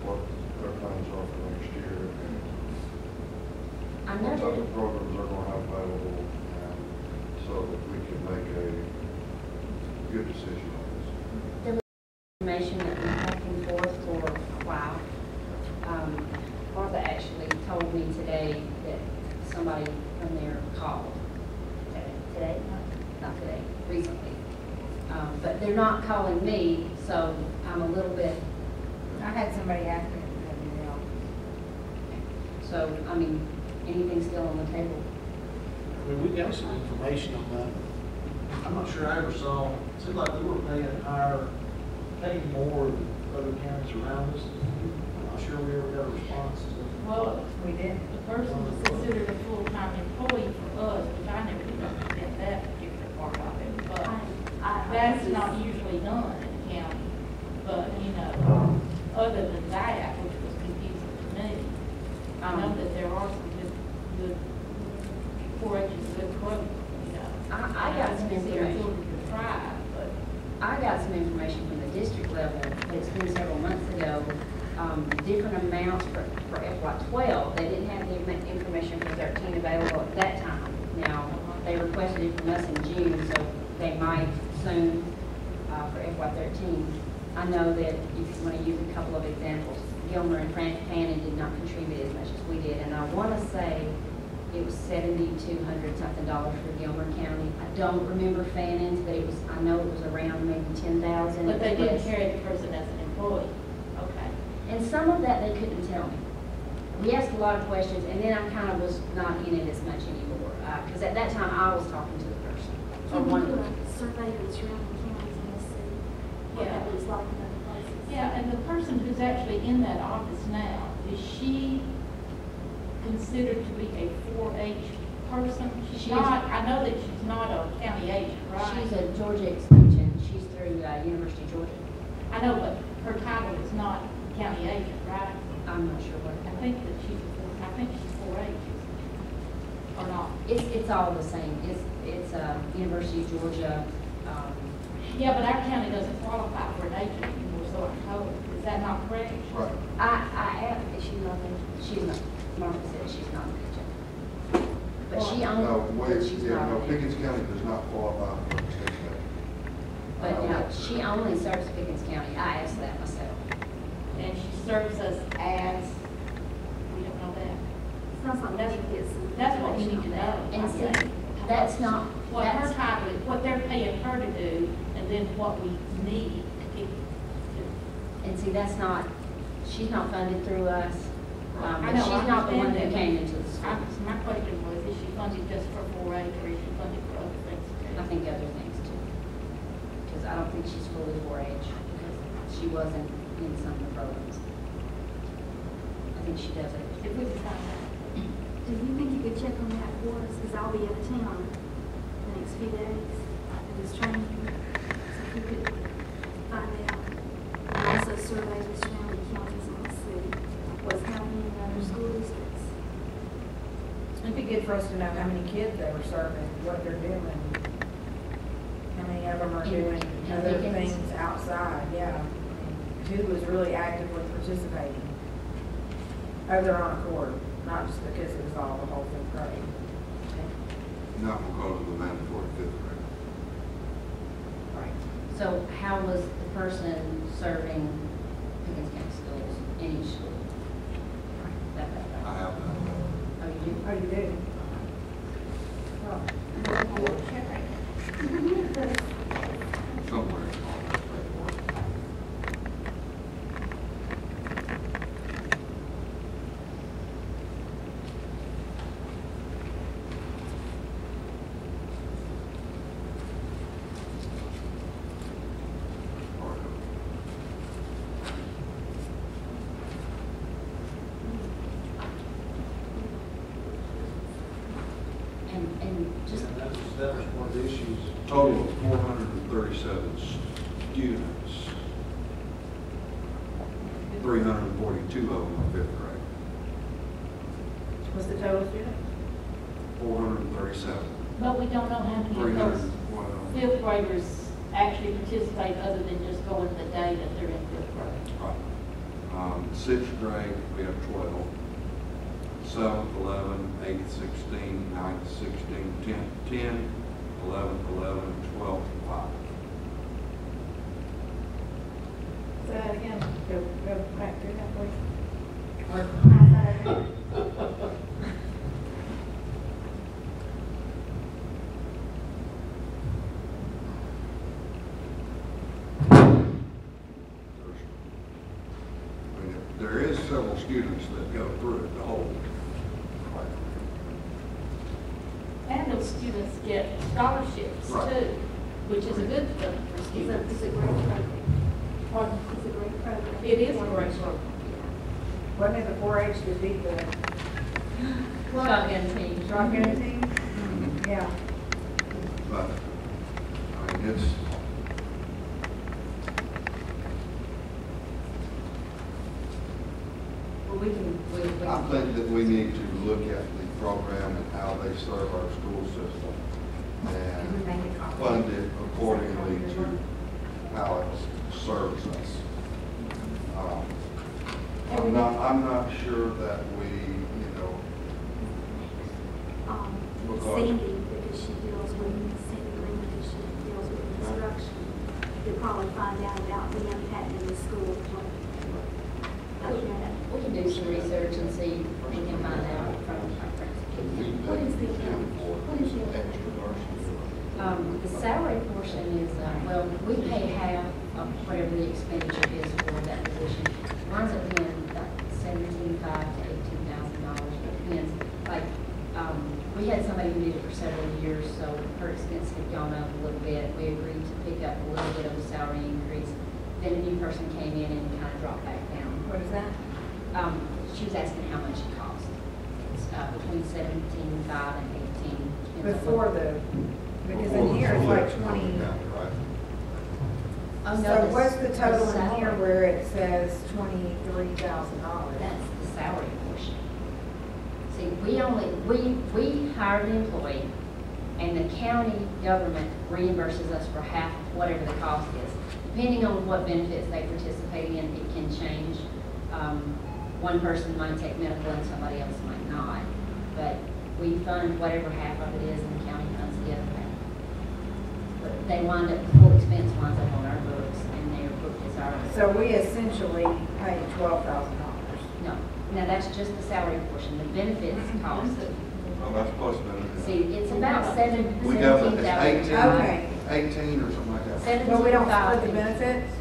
what their plans are for next year, and I what know type that of programs they're going to have available, and so that we can make a good decision on this. there was information that went back and forth for a while. Martha actually told me today that somebody from there called. Today? Not today, recently. But they're not calling me, so I'm a little bit, I had somebody ask me, so, I mean, anything's still on the table. I mean, we got some information on that. I'm not sure I ever saw, it seemed like we were paying more than other counties around us. I'm not sure we ever got a response. Well, we did. the person was considered a full-time employee for us, which I never did understand that particular part of it, but that's not usually done in the county. But, you know, other than that, which was confusing to me, I know that there are some good 4-H is a good program, you know. I got some consider information. children to try, but I got some information from the district level, but it's been several months ago, different amounts for FY12. They didn't have the information for 13 available at that time. Now, they requested it from us in June, so they might soon for FY13. I know that if you want to use a couple of examples, Gilmer and Fannin did not contribute as much as we did, and I want to say it was $7,200 something for Gilmer County. I don't remember Fannin's, but it was, I know it was around maybe $10,000. But they didn't carry the person as an employee. Okay. And some of that they couldn't tell me. We asked a lot of questions, and then I kind of was not in it as much anymore, because at that time I was talking to the person. Or Can one we of do them. a survey of the surrounding counties in this city? What Yeah. that looks like in other places? Yeah, and the person who's actually in that office now, is she considered to be a 4-H person? She's She not, I know that she's not a county agent, right? She's a Georgia extension. She's through University of Georgia. I know, but her title is not county agent, right? I'm not sure what. I think she's 4-H, or not. It's all the same. It's University of Georgia. Yeah, but our county doesn't qualify for an agent anymore, so I'm told. Is that not correct? Right. I asked, she's not, Martha said she's not an agent. But she No, only, wait, she's yeah, not. no, an agent. Pickens County does not qualify for state aid. But no, she only serves Pickens County. I asked that myself. And she serves us as, we don't know that. Sounds like we need to get some. That's what you need to information know. on that. And see, that's not, What her that's, title is, what they're paying her to do, and then what we need to keep. and see, that's not, she's not funded through us. I But know, she's I not the one understand who that. came into the school. My question was, is she funded just for 4-H, or is she funded for other things too? I think other things too. Because I don't think she's fully 4-H, because she wasn't in some of the programs. I think she does it. If we can find out. Do you think you could check on that for us? Because I'll be out of town the next few days at this training. So if you could find out. And also survey the surrounding counties in the city, what's happening in other school districts. It'd be good for us to know how many kids they were serving, what they're doing. How many of them are doing In other Pickens? things outside, yeah. And who was really actively participating of their own accord, not just because it was all the whole fifth grade. Not because of the mandatory fifth grade. Right. So how was the person serving Pickens County schools in each school? That I background. have that. Oh, you do? Oh, you do? Somewhere in all that paperwork. And just, And that was one of the issues. Total of 437 students. 342 of them are fifth grade. What's the total student? 437. But we don't know how many of 300, those well, fifth graders actually participate other than just going the day that they're in fifth grade. right. Sixth grade, we have 12. 7th, 11, 8th, 16, 9th, 16, 10th, 10, 11th, 11, 12th, 5. Say that again. Go back through that, please. Or, how's that again? I mean, there is several students that go through it, the whole. And those students get scholarships Right. too, which is a good thing for It's students. a great program. Pardon? It's a great program. It is a great program. Wasn't it the 4-H that beat the shotgun team. shotgun team? Yeah. But, I mean, it's, Well, we can. I think that we need to look at the program and how they serve our school system and fund it accordingly to how it serves us. I'm not sure that we, Um, Because- Sandy, because she deals with city limits, she deals with construction. You'll probably find out about the impact in the school. We can do some research and see, we can find out from our principals. What is the Extra nurses. The salary portion is, well, we pay half of whatever the expenditure is for that position. Mine's up being about $17,500 to $18,000, it depends. Like, we had somebody who did it for several years, so her expense had gone up a little bit. We agreed to pick up a little bit of a salary increase. Then a new person came in and kind of dropped back down. What is that? She was asking how much it cost. It's between 17.5 and 18. Depends on Before what- because in here it's like 20. Right. Oh, no, So what's the total in salary. here where it says $23,000? That's the salary portion. See, we hire the employee, and the county government reimburses us for half of whatever the cost is. Depending on what benefits they participate in, it can change. One person might take medical and somebody else might not. But we fund whatever half of it is, and the county funds the other half. But they wind up, the full expense winds up on our books, and they're booked as our. So we essentially pay $12,000. No, that's just the salary portion, the benefits cost. Oh, that's plus benefits. See, it's about We got it, 17,000. it's Okay. 18 or something like that. But we don't split the 17,000. benefits?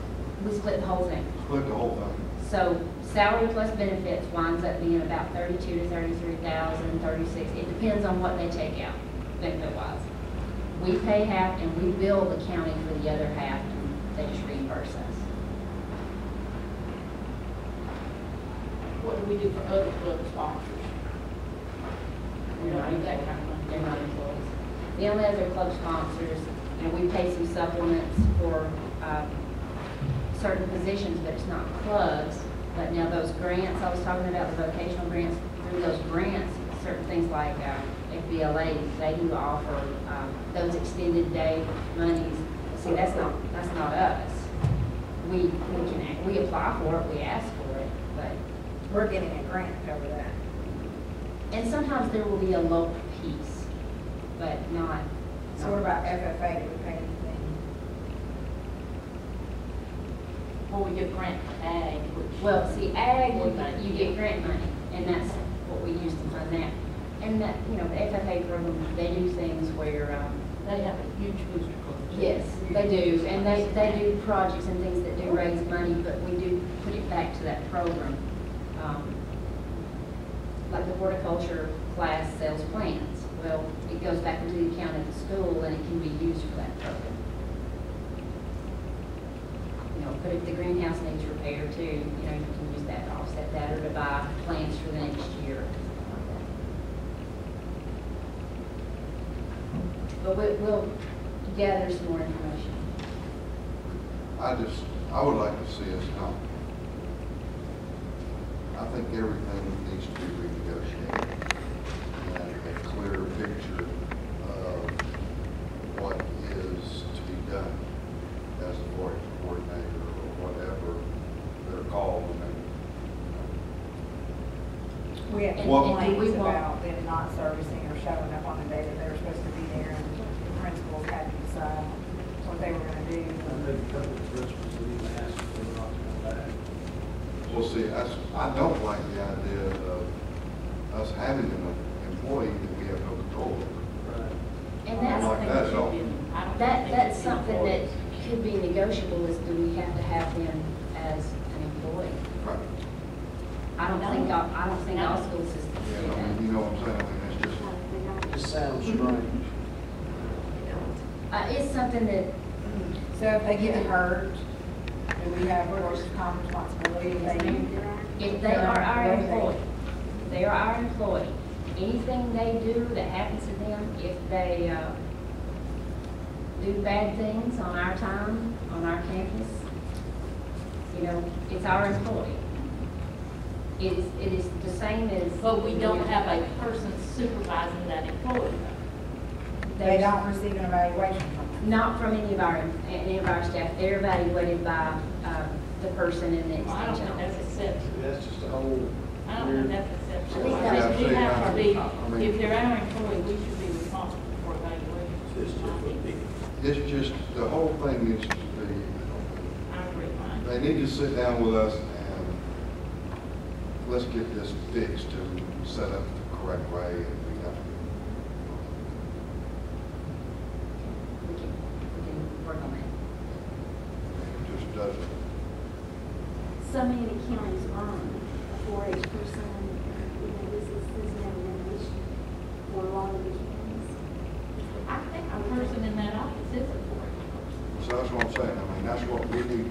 We split the whole thing. Split the whole thing. So salary plus benefits winds up being about 32 to 33,000, 36. It depends on what they take out, benefit-wise. We pay half and we bill the county for the other half, and they just reimburse us. What do we do for other club sponsors? We don't do that kind of money. They're not employees. The only other club sponsors, we pay some supplements for certain positions, but it's not clubs. But now those grants, I was talking about the vocational grants, through those grants, certain things like FBLA, they do offer those extended day monies. See, that's not us. We apply for it, we ask for it, but. We're getting a grant to cover that. And sometimes there will be a local piece, but not. So what about FFA? Do we pay anything? Well, we get grant for ag, which. Well, see, ag, you get grant money, and that's what we use to fund that. And that, the FFA program, they do things where, They have a huge booster club. yes, they do, and they do projects and things that do raise money, but we do put it back to that program. Like the horticulture class sells plants. Well, it goes back into the account at the school, and it can be used for that program. But if the greenhouse needs repair too, you can use that to offset that, or to buy plants for the next year. But we'll gather some more information. I would like to see us not. I think everything needs to be renegotiated and a clearer picture of what is to be done as a voice coordinator or whatever they're called. We have What- complaints about them not servicing or showing up on the day that they were supposed to be there, and the principals had to decide what they were gonna do. I know a couple of principals that even asked if they were not to come back. Well, see, I don't like the idea of us having an employee that we have no control over. Right. And I don't Like think that, it so- should be- I don't that's think it should be something that employees. could be negotiable, is do we have to have them as an employee? Right. I don't think all school systems Yeah, do I that. mean, you know what I'm saying? I mean, that's just. It just sounds strange. It's something that, So if they get hurt, do we have workers' comp responsibility? if they are our employee, they are our employee, anything they do that happens to them, if they do bad things on our time, on our campus, it's our employee. It is the same as. But we don't have a person supervising that employee. They don't receive an evaluation from them. Not from any of our staff. They're evaluated by the person in the I don't extension think that's office. acceptable. That's just a whole I don't think weird. that's acceptable. I think I think we that's- have to be, I mean- if they're our employee, we should be responsible for evaluation. need to sit down with us and let's get this fixed and set up the correct way. And we got We can work on that. it just doesn't. So many counties run a 4-H person, and, this is never been an issue for a lot of the counties. I think a person in that office is a 4-H person. So that's what I'm saying. I mean, that's what we need.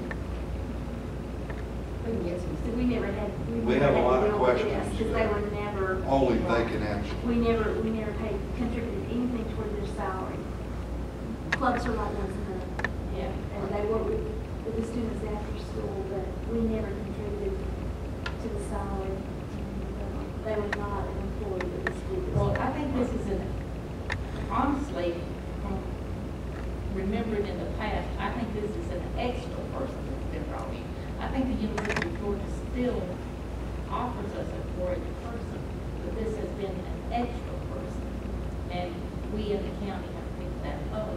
We can get some. So we never had. We have a lot of questions Because they were never. Only they can answer. We never contributed anything toward their salary. Clubs are like once a month. Yeah. And they work with the students after school, but we never contributed to the salary. They were not an employee of the school. Well, I think this is honestly, from remembering in the past, I think this is an extra person that's been brought in. I think the University of Georgia still offers us a 4-H person, but this has been an extra person. And we in the county have picked that up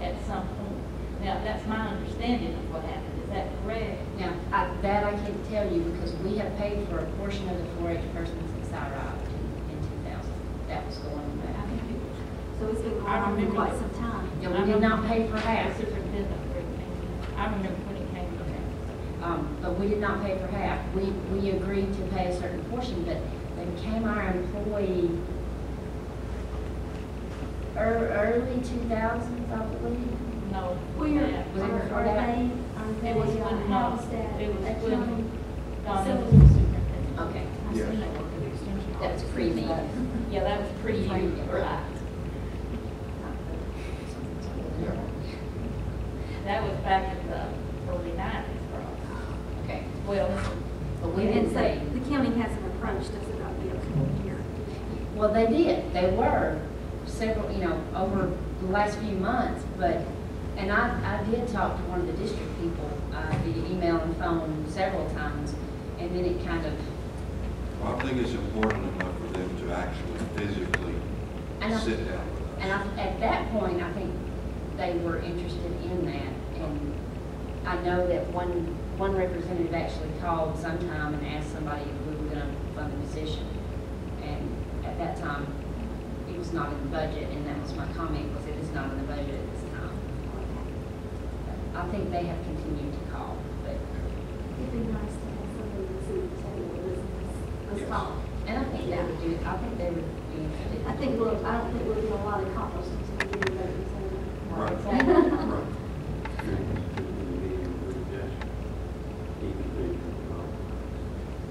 at some point. Now, that's my understanding of what happened. Is that correct? Now, that I can't tell you because we have paid for a portion of the 4-H person since I arrived in 2000. That was going I back. think it was. So it's been going I on for remember quite that. some time. Yeah, we did not pay for half. The superintendent where it came in. I remember when it came to that. But we did not pay for half. We agreed to pay a certain portion, but they became our employee early 2000s, I believe. No. Where, yeah. Was it before are that? they It was when, housed at? it was at when county Donna was facilities? the superintendent. Okay, I Yes. seen that work at the extension that was office. pre-me. Yeah, that was pre-you, right. Yeah. That was back in the early 90s, probably. Okay, Well, but we And didn't so say. the county hasn't approached us about the upcoming year. Well, they did. They were several, over the last few months, and I did talk to one of the district people via email and phone several times, and then it kind of, Well, I think it's important enough for them to actually physically And I- sit down with us. and at that point, I think they were interested in that. And I know that one representative actually called sometime and asked somebody if we were gonna fund the position. And at that time, it was not in the budget, and that was my comment, was it is not in the budget at this time. I think they have continued to call, but, It'd be nice to have somebody to see the table with us talk. and I think they would do, I think they would be interested. I don't think we'll do a lot of accomplishments in the year, Right. exactly. Right.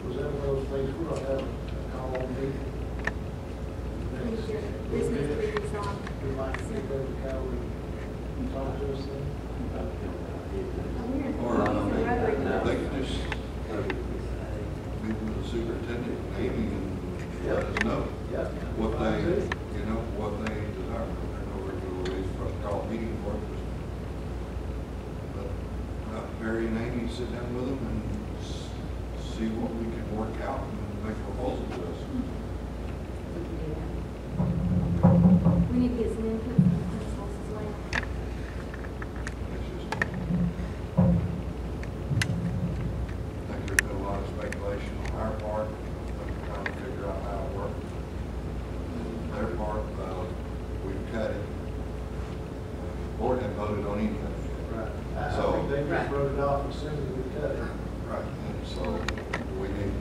Was that one of those things, we're gonna have a call meeting? Pretty sure this needs to be resolved. We might get over the cow and talk to us then. Or, I mean, they could just meet with the superintendent, maybe, and let us know Yep. what they, what they desire. I know we're going to call a meeting for it. But Perry and Amy sit down with them and see what we can work out and make a proposal to us. We can do that. We need to get some input from the principals as well. It's just, I think there's been a lot of speculation on our part, trying to figure out how it works. Their part, we've cut it. The board hadn't voted on anything. Right. I So- think they just wrote it off as soon as we cut it. Right, and so we need,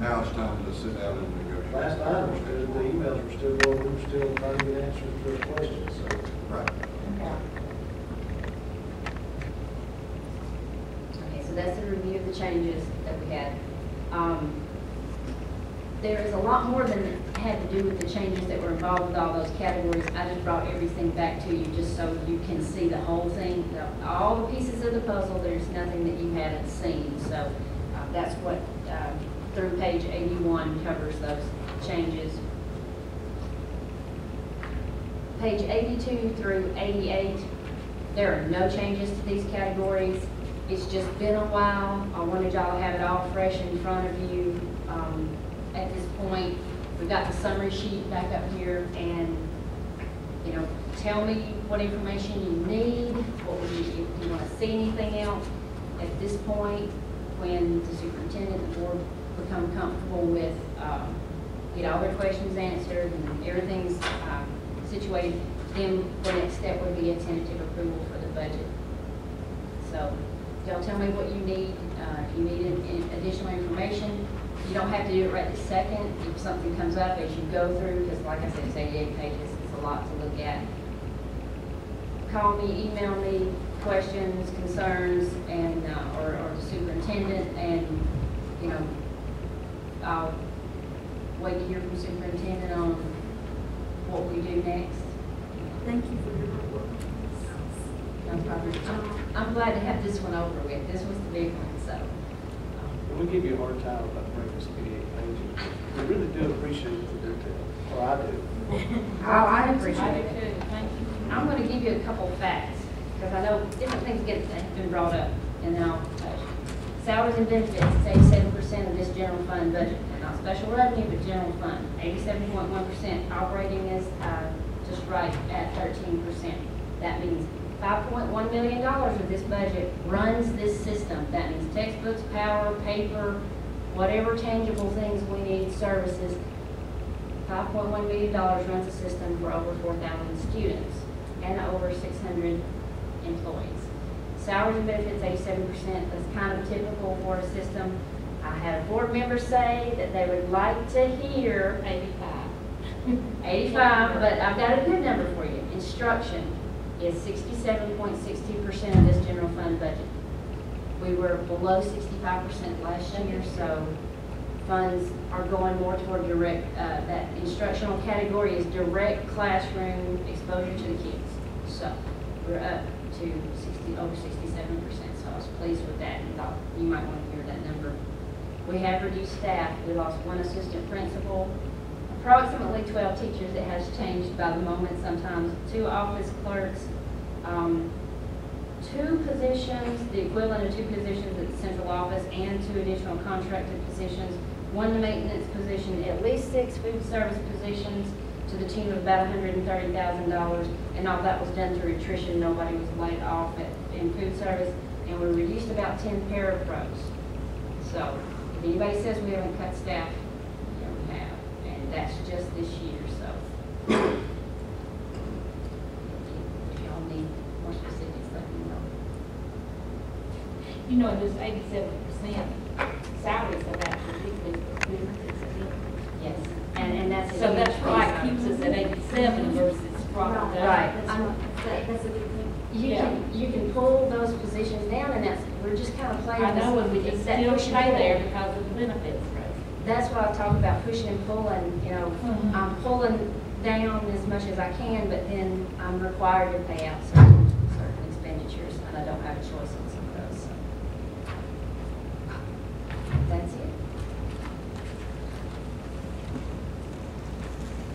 now it's time to sit down and negotiate. Last I understood, the emails were still going, we were still trying to get answers to their questions, so. Right. Okay, so that's the review of the changes that we had. There is a lot more than had to do with the changes that were involved with all those categories. I just brought everything back to you just so you can see the whole thing, all the pieces of the puzzle. There's nothing that you haven't seen. So that's what, through page 81 covers those changes. Page 82 through 88, there are no changes to these categories. It's just been a while. I wanted y'all to have it all fresh in front of you. At this point, we've got the summary sheet back up here, and tell me what information you need, if you want to see anything else. At this point, when the superintendent and the board become comfortable with, get all their questions answered and everything's situated, then the next step would be a tentative approval for the budget. So y'all tell me what you need. If you need additional information, you don't have to do it right this second. If something comes up as you go through, because like I said, it's 88 pages, it's a lot to look at. Call me, email me questions, concerns, and or the superintendent, and you know, I'll wait to hear from the superintendent on what we do next. Thank you for your hard work. No problem. I'm glad to have this one over with. This was the big one, so. We give you a hard time about bringing us 88 pages. We really do appreciate the detail, or I do. Oh, I appreciate I it. do too, thank you. I'm going to give you a couple facts, because I know different things have been brought up, and now salaries and benefits is 87% of this general fund budget, and not special revenue, but general fund. 87.1%. Operating is just right at 13%. That means $5.1 million of this budget runs this system. That means textbooks, power, paper, whatever tangible things we need, services. $5.1 million runs the system for over 4,000 students and over 600 employees. Salaries and benefits, 87%. That's kind of typical for a system. I had a board member say that they would like to hear 85, but I've got a good number for you. Instruction is 67.62% of this general fund budget. We were below 65% last year, so funds are going more toward direct, that instructional category is direct classroom exposure to the kids. So we're up to over 67%, so I was pleased with that and thought you might want to hear that number. We have reduced staff. We lost one assistant principal, approximately 12 teachers. It has changed by the moment sometimes. 2 office clerks, 2 positions, the equivalent of 2 positions at the central office, and 2 additional contracted positions. 1 maintenance position, at least 6 food service positions to the tune of about $130,000, and all that was done through attrition. Nobody was laid off in food service, and we reduced about 10 parapros. So if anybody says we haven't cut staff, yeah, we have, and that's just this year. So if y'all need more specifics, let me know. You know, this 87% salaries have actually decreased benefits. Yes, and that's a So huge that's piece right, of it. keeps us at 87 versus dropping down. Right. That's a good thing. You can pull those positions down, and we're just kind of playing. I know, and we this- just that still push and stay pull. there because of the benefits rate. That's why I talk about pushing and pulling, you know, Mhm. I'm pulling down as much as I can, but then I'm required to pay out certain expenditures, and I don't have a choice on some of those. So. That's it.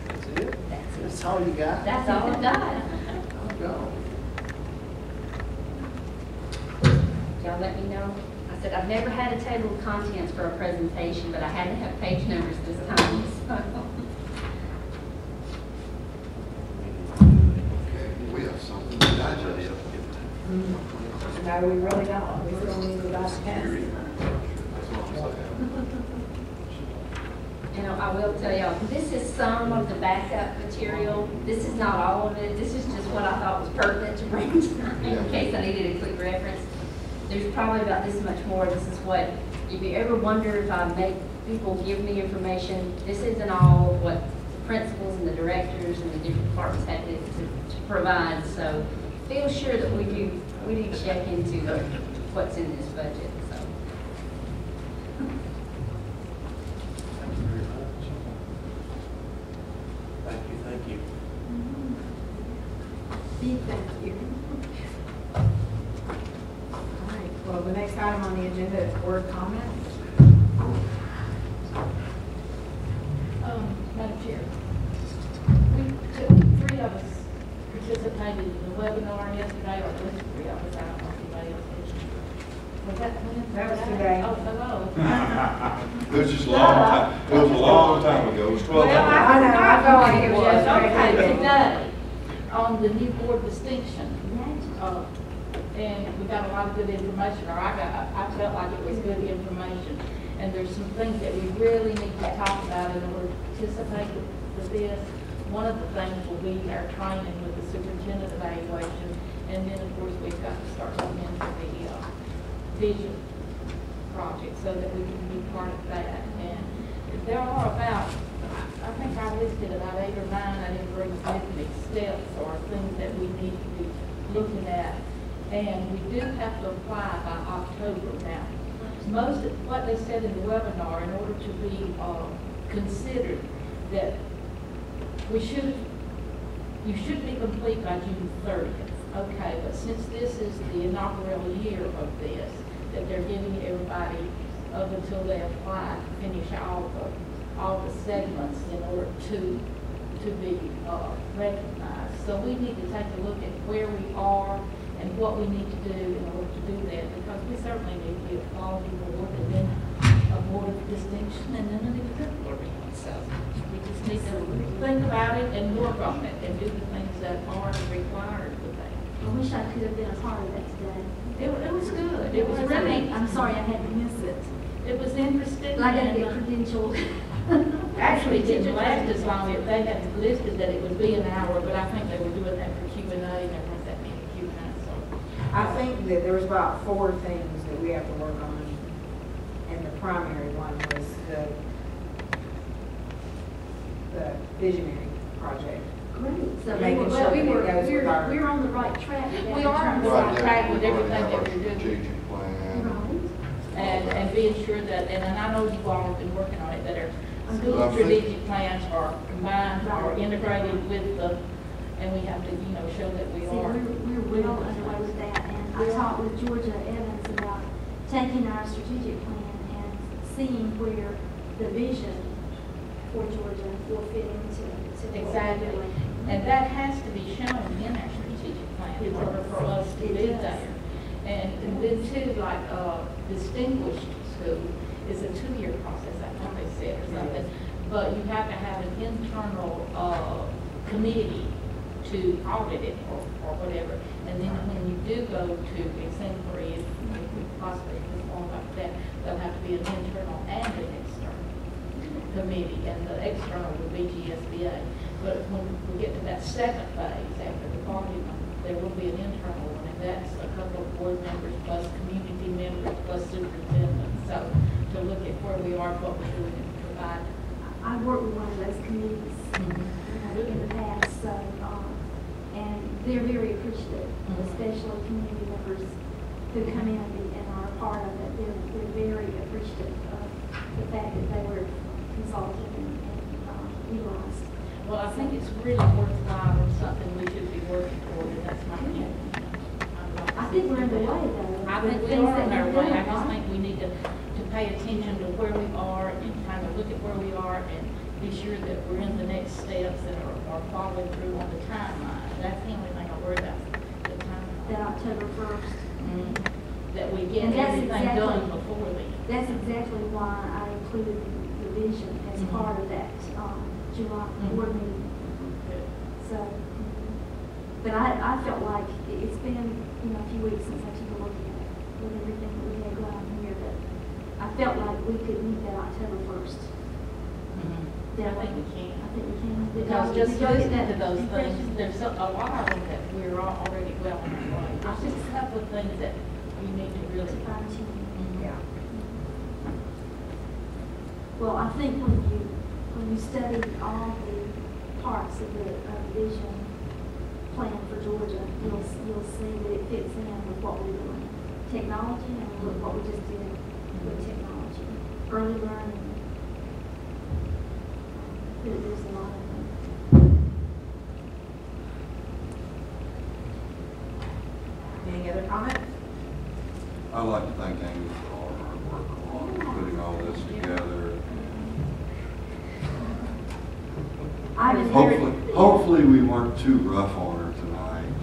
That's it? That's it. That's all you got? That's all I've got. I'll go. Y'all let me know. I said, I've never had a table of contents for a presentation, but I had to have page numbers this time. So. We have something to digest. No, we really don't. We still need to digest. You know, I will tell y'all, this is some of the backup material. This is not all of it. This is just what I thought was pertinent to bring tonight in case I needed a quick reference. There's probably about this much more. This is what, if you ever wonder if I make people give me information, this isn't all of what the principals and the directors and the different departments had to provide. So feel sure that we do check into what's in this budget. So. Thank you very much. Thank you. Big thank you. All right, well, the next item on the agenda is board comments. Madam Chair, three of us participated in the webinar yesterday, or at least 3 of us, I don't know if anybody else did. Was that when? That was today. Oh, hello. It was just a long time, it was a long time ago, it was 12 Well, hours. I know, I felt like it was Okay, yesterday. today, on the new board distinction. and we got a lot of good information, or I felt like it was good information. And there's some things that we really need to talk about in order to participate with this. One of the things will be our training with the superintendent evaluation, and then of course we've got to start looking into the vision project so that we can be part of that. And there are about, I think I listed about 8 or 9, I didn't bring with me, steps or things that we need to be looking at. And we do have to apply by October now. Most of what they said in the webinar, in order to be considered, that you should be complete by June 30th. Okay, but since this is the inaugural year of this, that they're giving everybody up until they apply to finish all the segments in order to be recognized. So we need to take a look at where we are and what we need to do in order to do that, because we certainly need to be a quality board, and then a board of distinction, and then an exemplary one. So we just need to think about it and work on it and do the things that are required for that. I wish I could have been a part of that today. It was good. It was really, really, I'm sorry I had to miss it. it was interesting. But I got to and, get credentialed. Actually, it didn't last as long. They had listed that it would be an hour, but I think they were doing that for Q&A, and there weren't that many Q&A. So I think that there was about 4 things that we have to work on, and the primary one was the visionary project. Great. So Making well, sure that it we're on the right track. with that We are on the in terms right of- track with everything Have that our we're doing. strategic plan. Right. And being sure that, and I know you all have been working on it, that our school Well, I think- strategic plans are combined or integrated with the, and we have to, show that we See, are. we're well underway with that, and I talked with Georgia Evans about taking our strategic plan and seeing where the vision for Georgia will fit into what we're Exactly. doing. And that has to be shown in our strategic plan in order for us to It be does. there. And then too, like, distinguished school is a 2-year process, I think they said or something. But you have to have an internal, committee to audit it or whatever. And then when you do go to exemplary, if we possibly perform like that, there'll have to be an internal and an external committee, and the external would be GSBA. But when we get to that second phase, after the volume, there will be an internal one, and that's a couple of board members plus community members plus superintendent. So to look at where we are, what we're doing, and provide. I've worked with one of those committees in the past, so, and they're very appreciative, especially community members who come in and are a part of it. They're very appreciative of the fact that they were consulted and utilized. Well, I think it's really worthwhile and something we should be working toward, and that's my opinion. I think we're underway though. I think we are on our way. I just think we need to pay attention to where we are and kind of look at where we are and be sure that we're in the next steps and are following through on the timeline. That's the only thing I worry about, the timeline. That October 1st. That we get And that's everything exactly- done before then. That's exactly why I included the vision as part of that July board meeting. So, but I felt like it's been, a few weeks since I took a look at it with everything that we had going on here, but I felt like we could meet that October 1st. I think we can. I think we can. Because Did just y'all get listening that to those impression? things, there's a lot of them that we're already well on our way. There's just a couple of things that we need to really. To fine tune. Yeah. Well, I think when you study all the parts of the vision plan for Georgia, you'll see that it fits in with what we're doing. Technology and with what we just did with technology. Early learning. There's a lot of them. Any other comments? I'd like to thank Amy for all her hard work on putting all this together. Hopefully we weren't too rough on her tonight.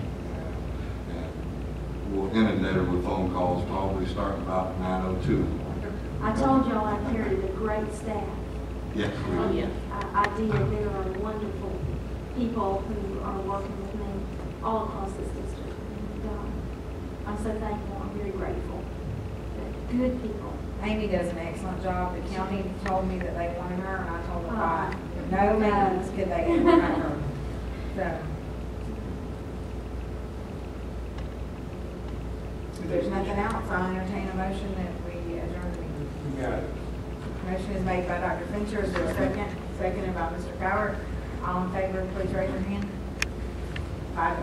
And we'll inundate her with phone calls, probably starting about 9:02 in the morning. I told y'all I inherited a great staff. Yes, we Oh, will. yeah. I did. There are wonderful people who are working with me all across this district. And I'm so thankful, I'm very grateful. But good people. Amy does an excellent job. The county told me that they wanted her, and I told them Uh-huh. why. No means could they ever have her. So. If there's nothing else, I'll entertain a motion that we adjourn the meeting. You got it. Motion is made by Dr. Fincher. Is there a second? Seconded by Mr. Coward. All in favor, please raise your hand. 5-0.